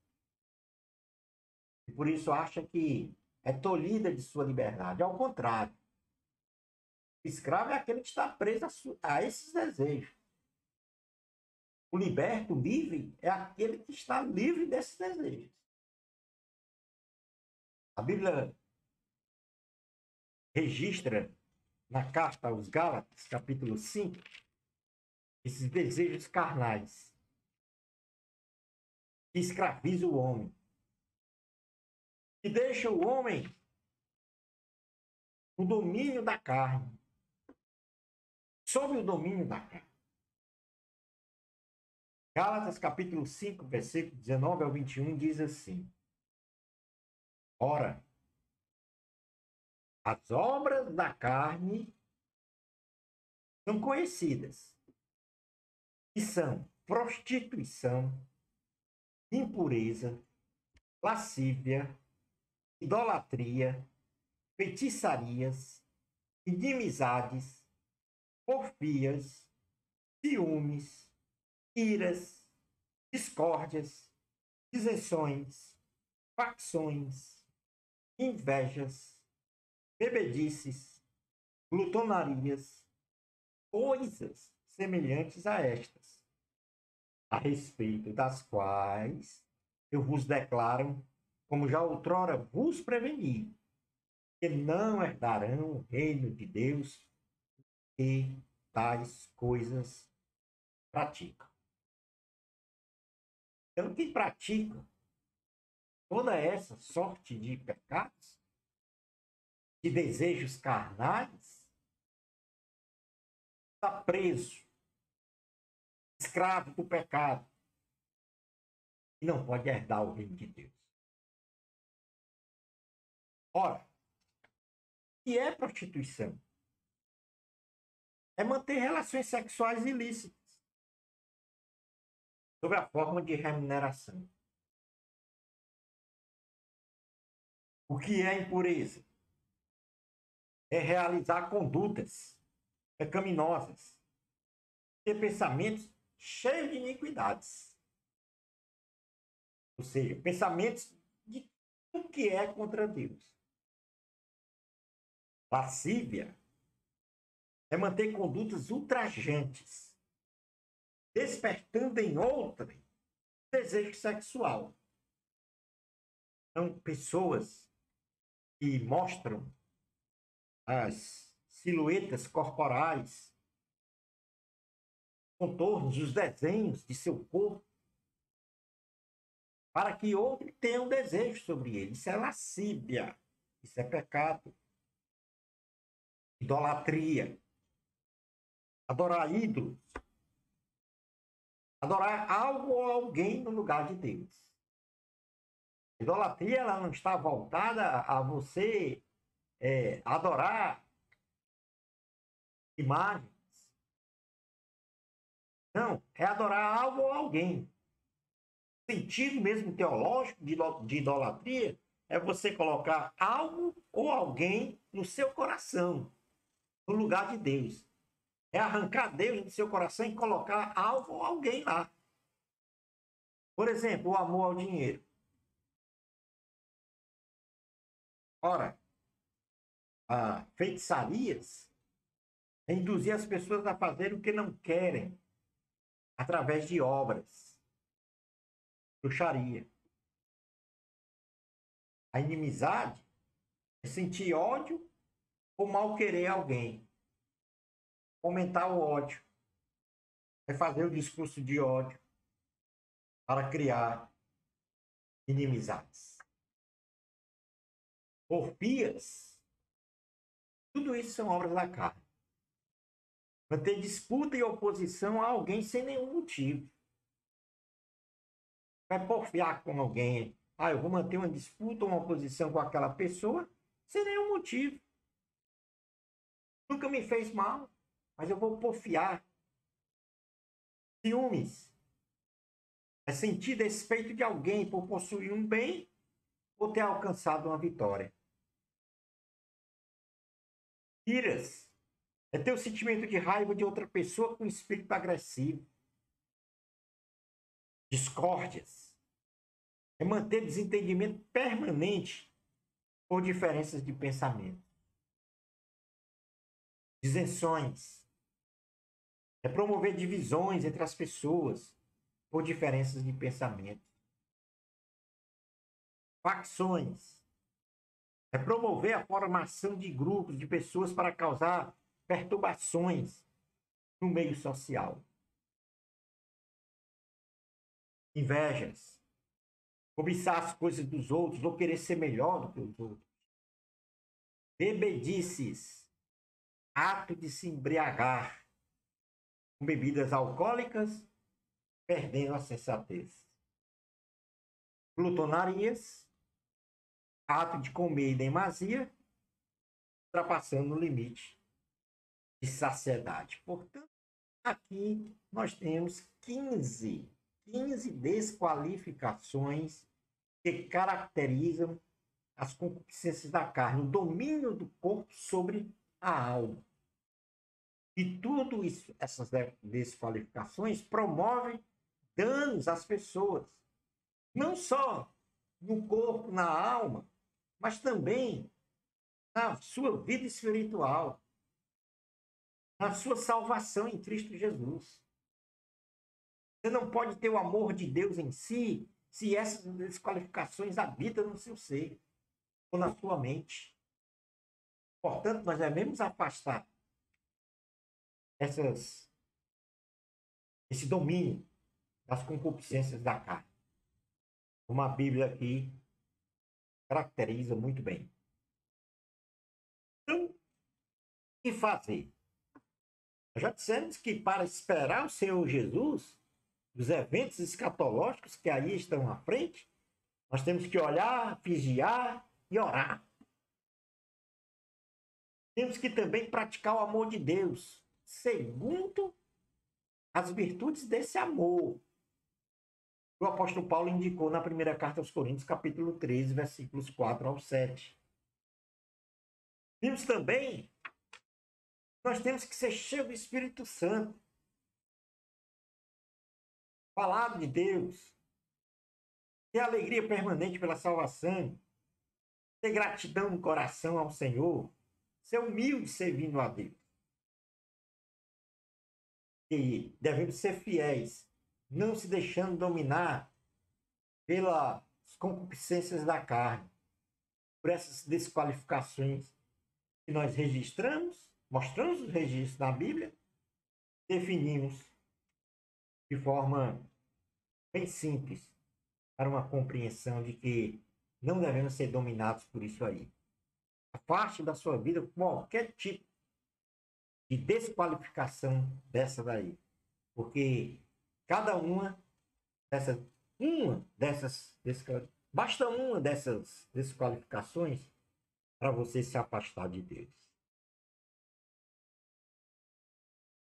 e por isso acha que é tolhida de sua liberdade. Ao contrário, o escravo é aquele que está preso a esses desejos. O liberto, o livre, é aquele que está livre desses desejos. A Bíblia registra na carta aos Gálatas, capítulo 5, esses desejos carnais que escravizam o homem, que deixa o homem no domínio da carne, sob o domínio da carne. Gálatas capítulo 5, versículo 19 ao 21 diz assim: Ora, as obras da carne são conhecidas, e são prostituição, impureza, lascívia, idolatria, feitiçarias, inimizades, porfias, ciúmes, iras, discórdias, dissensões, facções, invejas, bebedices, glutonarias, coisas semelhantes a estas, a respeito das quais eu vos declaro, como já outrora vos preveni, que não herdarão o reino de Deus e tais coisas praticam. Então, quem pratica toda essa sorte de pecados, de desejos carnais, está preso escravo do pecado, e não pode herdar o reino de Deus. Ora, o que é prostituição? É manter relações sexuais ilícitas, sob a forma de remuneração. O que é impureza? É realizar condutas pecaminosas, ter pensamentos cheios de iniquidades. Ou seja, pensamentos de tudo que é contra Deus. Lascívia é manter condutas ultrajantes, despertando em outrem desejo sexual. São pessoas que mostram as silhuetas corporais, contornos, os desenhos de seu corpo, para que outro tenha um desejo sobre ele. Isso é lascívia, isso é pecado. Idolatria. Adorar ídolos. Adorar algo ou alguém no lugar de Deus. Idolatria, ela não está voltada a você adorar imagens. Não, é adorar algo ou alguém. O sentido mesmo teológico de idolatria é você colocar algo ou alguém no seu coração, no lugar de Deus. É arrancar Deus do seu coração e colocar algo ou alguém lá. Por exemplo, o amor ao dinheiro. Ora, feitiçarias é induzir as pessoas a fazer o que não querem através de obras. Bruxaria. A inimizade é sentir ódio ou mal querer alguém. Fomentar o ódio. É fazer o discurso de ódio para criar inimizades. Orgias. Tudo isso são obras da carne. Manter disputa e oposição a alguém sem nenhum motivo. Vai porfiar com alguém. Eu vou manter uma disputa ou uma oposição com aquela pessoa sem nenhum motivo. Nunca me fez mal, mas eu vou porfiar. Ciúmes. É sentir despeito de alguém por possuir um bem ou ter alcançado uma vitória. Iras. É ter o sentimento de raiva de outra pessoa com espírito agressivo. Discórdias. É manter desentendimento permanente por diferenças de pensamento. Disenções. É promover divisões entre as pessoas por diferenças de pensamento. Facções. É promover a formação de grupos de pessoas para causar perturbações no meio social. Invejas. Cobiçar as coisas dos outros ou querer ser melhor do que os outros. Bebedices. Ato de se embriagar com bebidas alcoólicas, perdendo a sensatez. Glutonarias. Ato de comer em demasia, ultrapassando o limite de saciedade. Portanto, aqui nós temos 15 desqualificações que caracterizam as concupiscências da carne, o domínio do corpo sobre a alma. E tudo isso, essas desqualificações promovem danos às pessoas, não só no corpo, na alma, mas também na sua vida espiritual, na sua salvação em Cristo Jesus. Você não pode ter o amor de Deus em si se essas desqualificações habitam no seu ser ou na sua mente. Portanto, nós devemos afastar esse domínio das concupiscências da carne. Como a Bíblia aqui caracteriza muito bem. Então, o que fazer? Já dissemos que para esperar o Senhor Jesus, os eventos escatológicos que aí estão à frente, nós temos que olhar, vigiar e orar. Temos que também praticar o amor de Deus, segundo as virtudes desse amor. O apóstolo Paulo indicou na primeira carta aos Coríntios, capítulo 13, versículos 4 ao 7. Vimos também que nós temos que ser cheios do Espírito Santo. Falar de Deus, ter alegria permanente pela salvação, ter gratidão no coração ao Senhor, ser humilde servindo a Deus. E devemos ser fiéis, não se deixando dominar pelas concupiscências da carne, por essas desqualificações que nós registramos, mostramos os registros na Bíblia, definimos de forma bem simples para uma compreensão de que não devemos ser dominados por isso aí. Afaste da sua vida qualquer tipo de desqualificação dessa daí. Porque cada basta uma dessas desqualificações para você se afastar de Deus.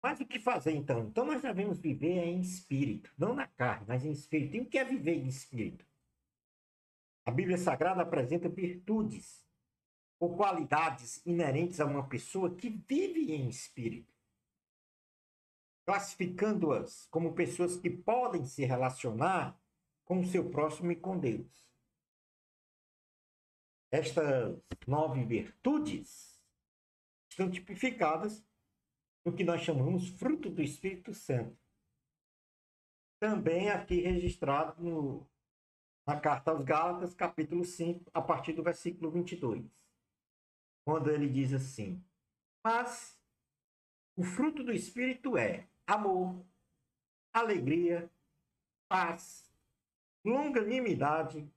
Mas o que fazer então? Então nós devemos viver em espírito, não na carne, mas em espírito. E o que é viver em espírito? A Bíblia Sagrada apresenta virtudes ou qualidades inerentes a uma pessoa que vive em espírito, classificando-as como pessoas que podem se relacionar com o seu próximo e com Deus. Estas 9 virtudes estão tipificadas no que nós chamamos fruto do Espírito Santo. Também aqui registrado na carta aos Gálatas, capítulo 5, a partir do versículo 22. Quando ele diz assim: mas o fruto do Espírito é amor, alegria, paz, longanimidade,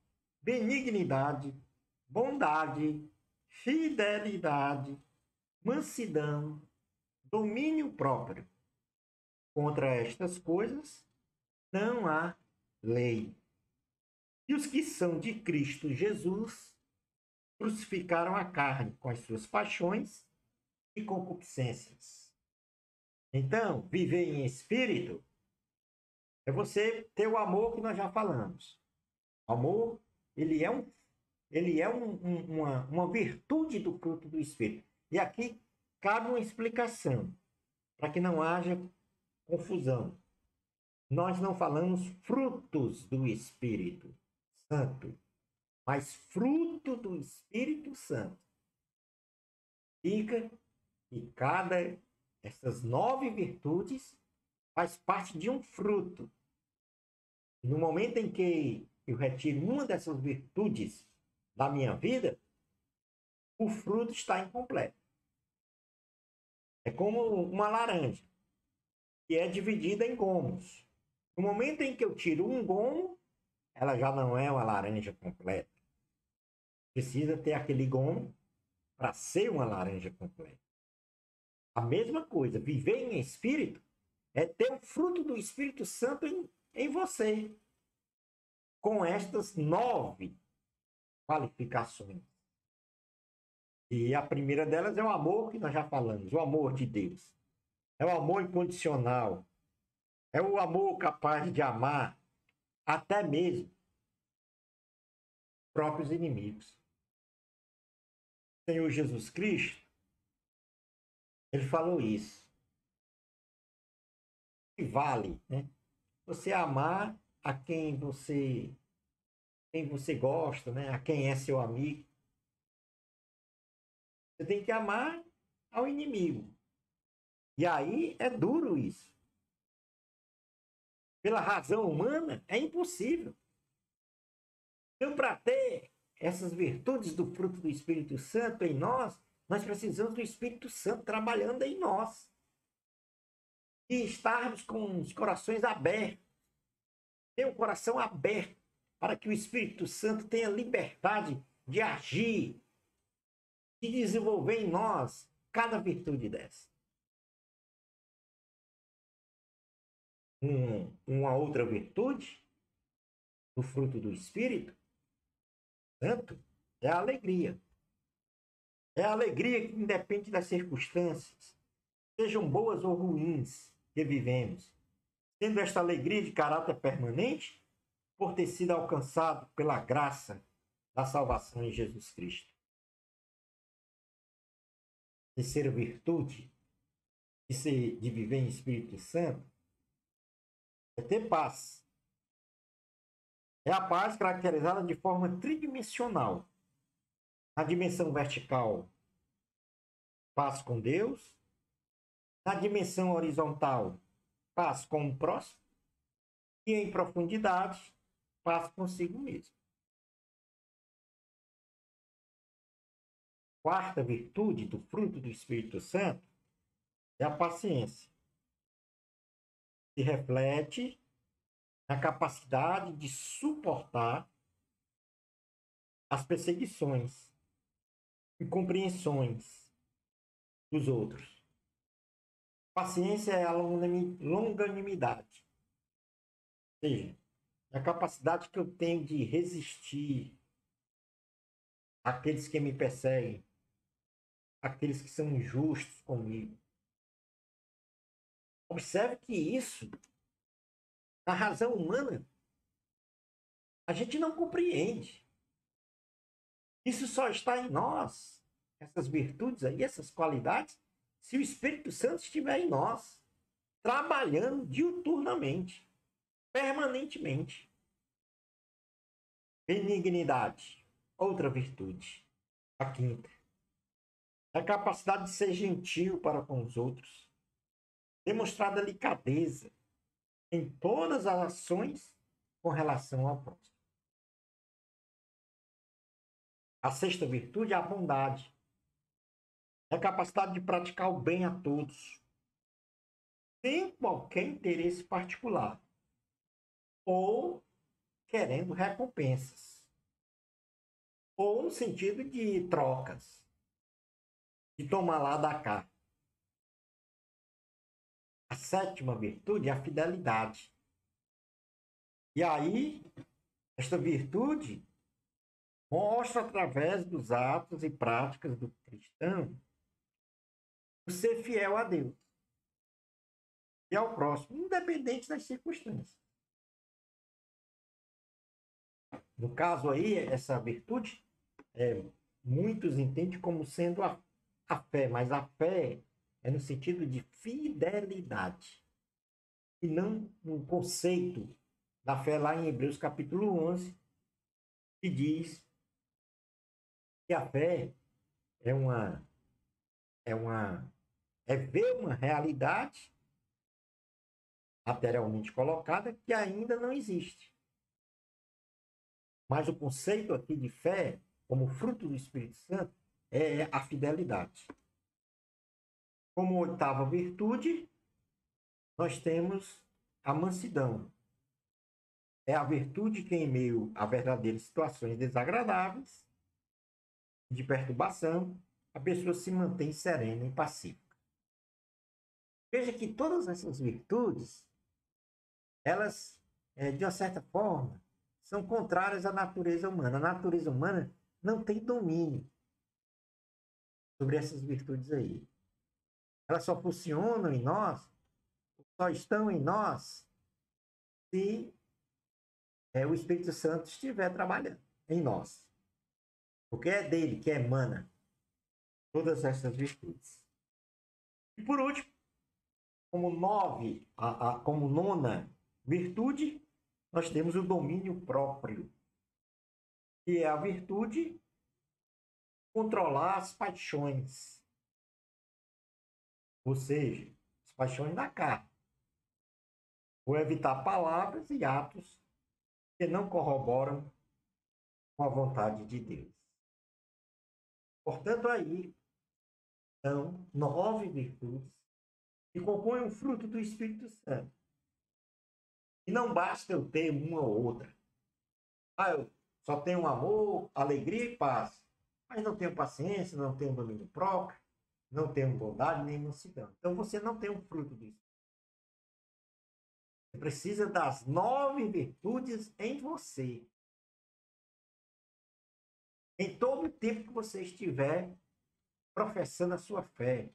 benignidade, bondade, fidelidade, mansidão, domínio próprio. Contra estas coisas não há lei. E os que são de Cristo Jesus crucificaram a carne com as suas paixões e concupiscências. Então, viver em espírito é você ter o amor que nós já falamos. O amor, ele é uma virtude do fruto do Espírito. E aqui cabe uma explicação, para que não haja confusão. Nós não falamos frutos do Espírito Santo, mas fruto do Espírito Santo. Fica que cada dessas 9 virtudes faz parte de um fruto. No momento em que eu retiro uma dessas virtudes da minha vida, o fruto está incompleto. É como uma laranja, que é dividida em gomos. No momento em que eu tiro um gomo, ela já não é uma laranja completa. Precisa ter aquele gomo para ser uma laranja completa. A mesma coisa, viver em espírito é ter o fruto do Espírito Santo em você, com estas 9 qualificações. E a primeira delas é o amor que nós já falamos, o amor de Deus. É o amor incondicional. É o amor capaz de amar até mesmo próprios inimigos. O Senhor Jesus Cristo, ele falou isso. Que vale, né? Você amar a quem você gosta, né? A quem é seu amigo. Você tem que amar ao inimigo. E aí é duro isso. Pela razão humana, é impossível. Então, para ter essas virtudes do fruto do Espírito Santo em nós, nós precisamos do Espírito Santo trabalhando em nós. E estarmos com os corações abertos. Ter o coração aberto para que o Espírito Santo tenha liberdade de agir, de desenvolver em nós cada virtude dessa. uma outra virtude, do fruto do Espírito Santo, é a alegria. É a alegria que independe das circunstâncias, sejam boas ou ruins, que vivemos. Sendo esta alegria de caráter permanente, por ter sido alcançado pela graça da salvação em Jesus Cristo. Terceira virtude de viver em Espírito Santo é ter paz. É a paz caracterizada de forma tridimensional. Na dimensão vertical, paz com Deus. Na dimensão horizontal, paz com o próximo. E em profundidade, paz consigo mesmo. Quarta virtude do fruto do Espírito Santo é a paciência. Se reflete na capacidade de suportar as perseguições e compreensões dos outros. Paciência é a longanimidade. Ou seja, a capacidade que eu tenho de resistir àqueles que me perseguem, àqueles que são injustos comigo. Observe que isso, na razão humana, a gente não compreende. Isso só está em nós, essas virtudes aí, essas qualidades, se o Espírito Santo estiver em nós, trabalhando diuturnamente, permanentemente. Benignidade, outra virtude. A quinta. A capacidade de ser gentil para com os outros. Demonstrar delicadeza em todas as ações com relação ao próximo. A sexta virtude é a bondade. É a capacidade de praticar o bem a todos, sem qualquer interesse particular, ou querendo recompensas, ou no sentido de trocas, de tomar lá da cá. A sétima virtude é a fidelidade. E aí, esta virtude mostra através dos atos e práticas do cristão o ser fiel a Deus e ao próximo, independente das circunstâncias. No caso aí, essa virtude, muitos entendem como sendo a fé, mas a fé é no sentido de fidelidade, e não no conceito da fé lá em Hebreus capítulo 11, que diz que a fé é ver uma realidade materialmente colocada que ainda não existe. Mas o conceito aqui de fé, como fruto do Espírito Santo, é a fidelidade. Como oitava virtude, nós temos a mansidão. É a virtude que, em meio a verdadeiras situações desagradáveis, de perturbação, a pessoa se mantém serena e pacífica. Veja que todas essas virtudes, elas, de uma certa forma, são contrárias à natureza humana. A natureza humana não tem domínio sobre essas virtudes aí. Elas só funcionam em nós, só estão em nós, se o Espírito Santo estiver trabalhando em nós. Porque é dele que emana todas essas virtudes. E por último, como nona virtude, nós temos o domínio próprio, que é a virtude de controlar as paixões, ou seja, as paixões da carne, ou evitar palavras e atos que não corroboram com a vontade de Deus. Portanto, aí são 9 virtudes que compõem o fruto do Espírito Santo. E não basta eu ter uma ou outra. Eu só tenho amor, alegria e paz, mas não tenho paciência, não tenho domínio próprio, não tenho bondade nem mansidão. Então você não tem um fruto disso. Você precisa das 9 virtudes em você. Em todo o tempo que você estiver professando a sua fé,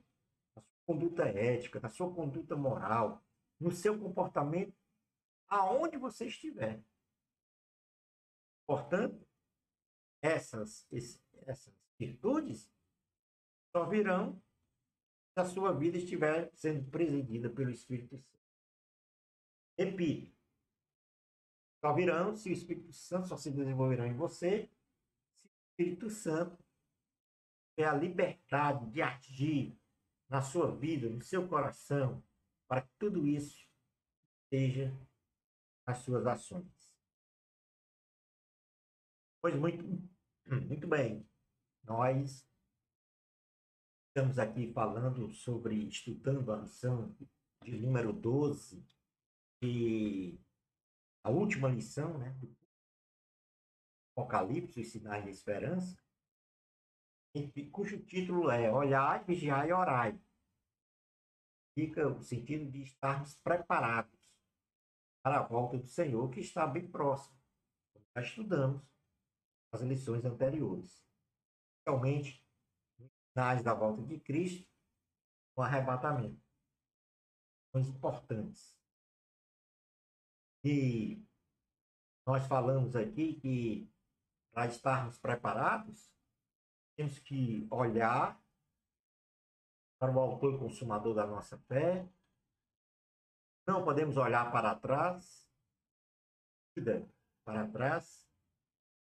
na sua conduta ética, na sua conduta moral, no seu comportamento, aonde você estiver. Portanto, essas virtudes só virão se a sua vida estiver sendo presidida pelo Espírito Santo. Repito, só virão se o Espírito Santo só se desenvolverá em você, se o Espírito Santo ter a liberdade de agir na sua vida, no seu coração, para que tudo isso esteja nas suas ações. Pois muito bem, nós estamos aqui falando sobre, estudando a lição de número 12, e a última lição, né, do Apocalipse, os sinais da esperança, cujo título é Olhai, Vigiai e Orai. Fica o sentido de estarmos preparados para a volta do Senhor, que está bem próximo. Já estudamos as lições anteriores. Realmente, sinais da volta de Cristo, o arrebatamento. Coisas importantes. E nós falamos aqui que para estarmos preparados, temos que olhar para o autor e consumador da nossa fé. Não podemos olhar para trás, para trás.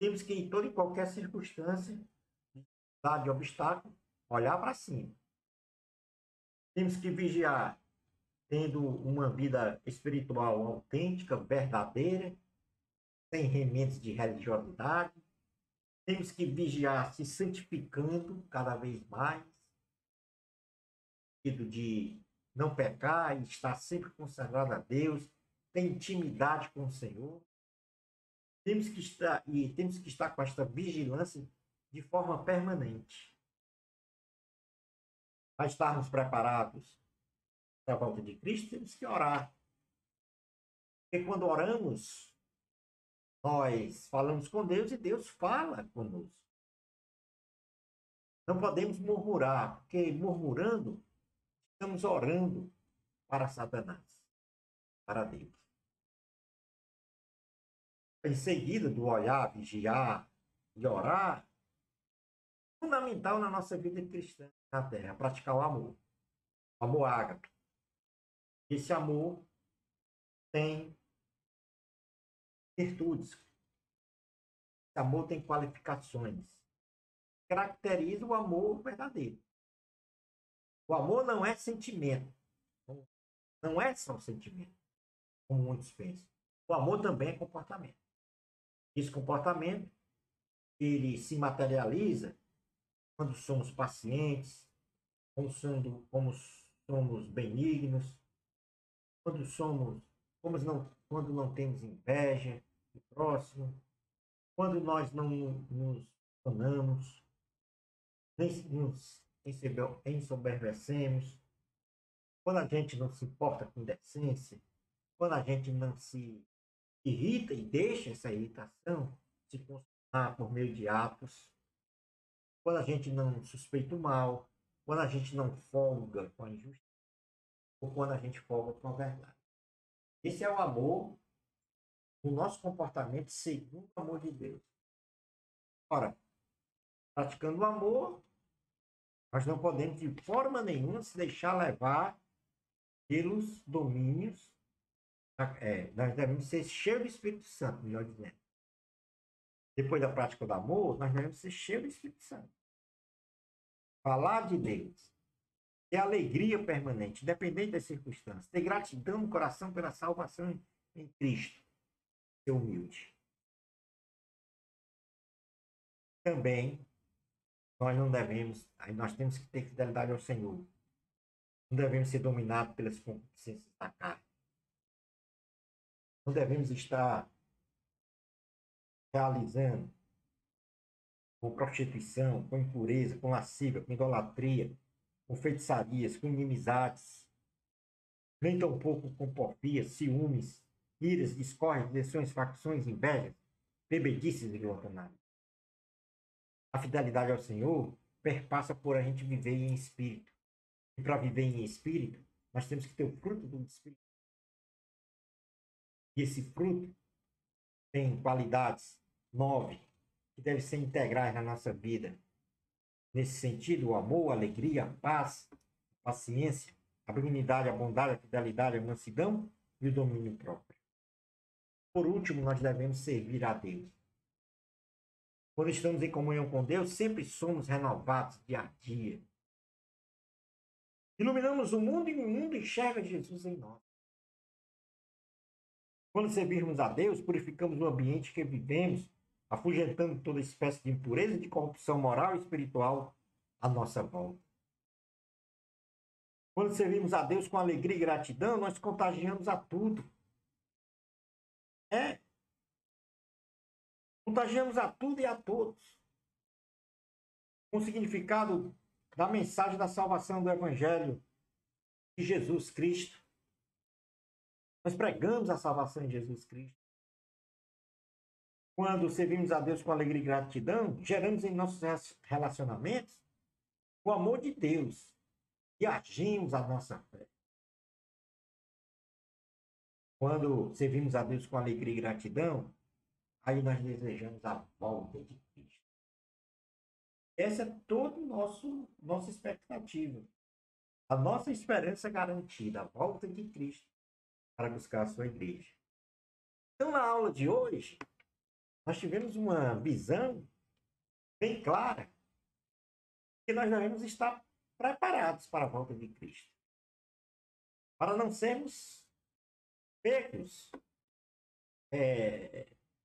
Temos que, em toda e qualquer circunstância, de obstáculo, olhar para cima. Temos que vigiar, tendo uma vida espiritual autêntica, verdadeira, sem remendos de religiosidade. Temos que vigiar se santificando cada vez mais, no sentido de não pecar e estar sempre consagrado a Deus, ter intimidade com o Senhor. Temos que estar com esta vigilância de forma permanente. Para estarmos preparados para a volta de Cristo, temos que orar. Porque quando oramos, nós falamos com Deus e Deus fala conosco. Não podemos murmurar, porque murmurando, estamos orando para Satanás, para Deus. Em seguida do olhar, vigiar e orar, fundamental na nossa vida cristã na Terra, praticar o amor. O amor ágape. Esse amor tem virtudes. Esse amor tem qualificações. Caracteriza o amor verdadeiro. O amor não é sentimento. Não é só sentimento, como muitos pensam. O amor também é comportamento. Esse comportamento, ele se materializa quando somos pacientes, como somos benignos, quando não temos inveja do próximo, quando nós não nos amamos, nem nos ensoberbecemos, quando a gente não se importa com decência, quando a gente não se irrita e deixa essa irritação se consumar por meio de atos, quando a gente não suspeita o mal, quando a gente não folga com a injustiça, ou quando a gente folga com a verdade. Esse é o amor, o nosso comportamento segundo o amor de Deus. Ora, praticando o amor, nós não podemos de forma nenhuma se deixar levar pelos domínios. Nós devemos ser cheios do Espírito Santo, melhor dizendo. Depois da prática do amor, nós devemos ser cheios do Espírito Santo. Falar de Deus. Ter alegria permanente, independente das circunstâncias. Ter gratidão no coração pela salvação em Cristo. Ser humilde. Também, nós temos que ter fidelidade ao Senhor. Não devemos ser dominados pelas concupiscências da carne. Não devemos estar realizando com prostituição, com impureza, com lascívia, com idolatria, com feitiçarias, com inimizades, nem tampouco com porfia, ciúmes, iras, discórdias, direções, facções, invejas, bebedices e glutonaria. A fidelidade ao Senhor perpassa por a gente viver em espírito. E para viver em espírito, nós temos que ter o fruto do Espírito. E esse fruto tem qualidades 9 que devem ser integrais na nossa vida. Nesse sentido, o amor, a alegria, a paz, a paciência, a benignidade, a bondade, a fidelidade, a mansidão e o domínio próprio. Por último, nós devemos servir a Deus. Quando estamos em comunhão com Deus, sempre somos renovados dia a dia. Iluminamos o mundo e o mundo enxerga Jesus em nós. Quando servirmos a Deus, purificamos o ambiente que vivemos, afugentando toda espécie de impureza e de corrupção moral e espiritual à nossa volta. Quando servimos a Deus com alegria e gratidão, nós contagiamos a tudo. Contagiamos a tudo e a todos. Com o significado da mensagem da salvação do Evangelho de Jesus Cristo. Nós pregamos a salvação em Jesus Cristo. Quando servimos a Deus com alegria e gratidão, geramos em nossos relacionamentos o amor de Deus e agimos a nossa fé. Quando servimos a Deus com alegria e gratidão, aí nós desejamos a volta de Cristo. Essa é toda nossa expectativa. A nossa esperança garantida, a volta de Cristo para buscar a sua igreja. Então, na aula de hoje, nós tivemos uma visão bem clara que nós devemos estar preparados para a volta de Cristo. Para não sermos pegos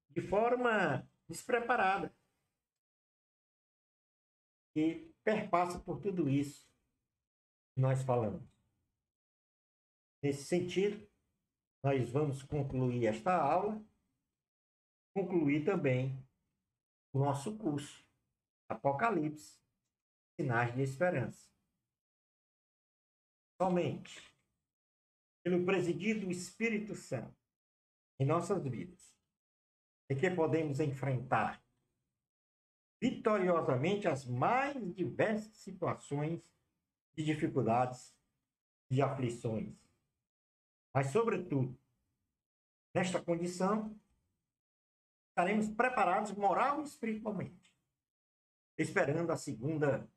de forma despreparada. E perpassa por tudo isso que nós falamos. Nesse sentido, nós vamos concluir esta aula, concluir também o nosso curso, Apocalipse, Sinais de Esperança. Somente pelo presidir do Espírito Santo em nossas vidas é que podemos enfrentar vitoriosamente as mais diversas situações de dificuldades e de aflições. Mas, sobretudo, nesta condição, estaremos preparados moral e espiritualmente, esperando a segunda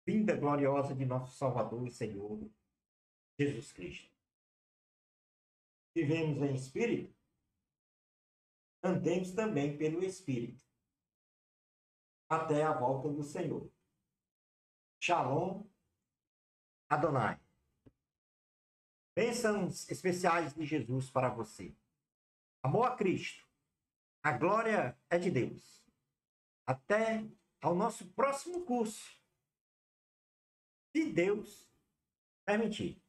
vinda gloriosa de nosso Salvador e Senhor, Jesus Cristo. Vivemos em espírito, andemos também pelo Espírito, até a volta do Senhor. Shalom Adonai. Bênçãos especiais de Jesus para você. Amor a Cristo. A glória é de Deus. Até ao nosso próximo curso, se Deus permitir.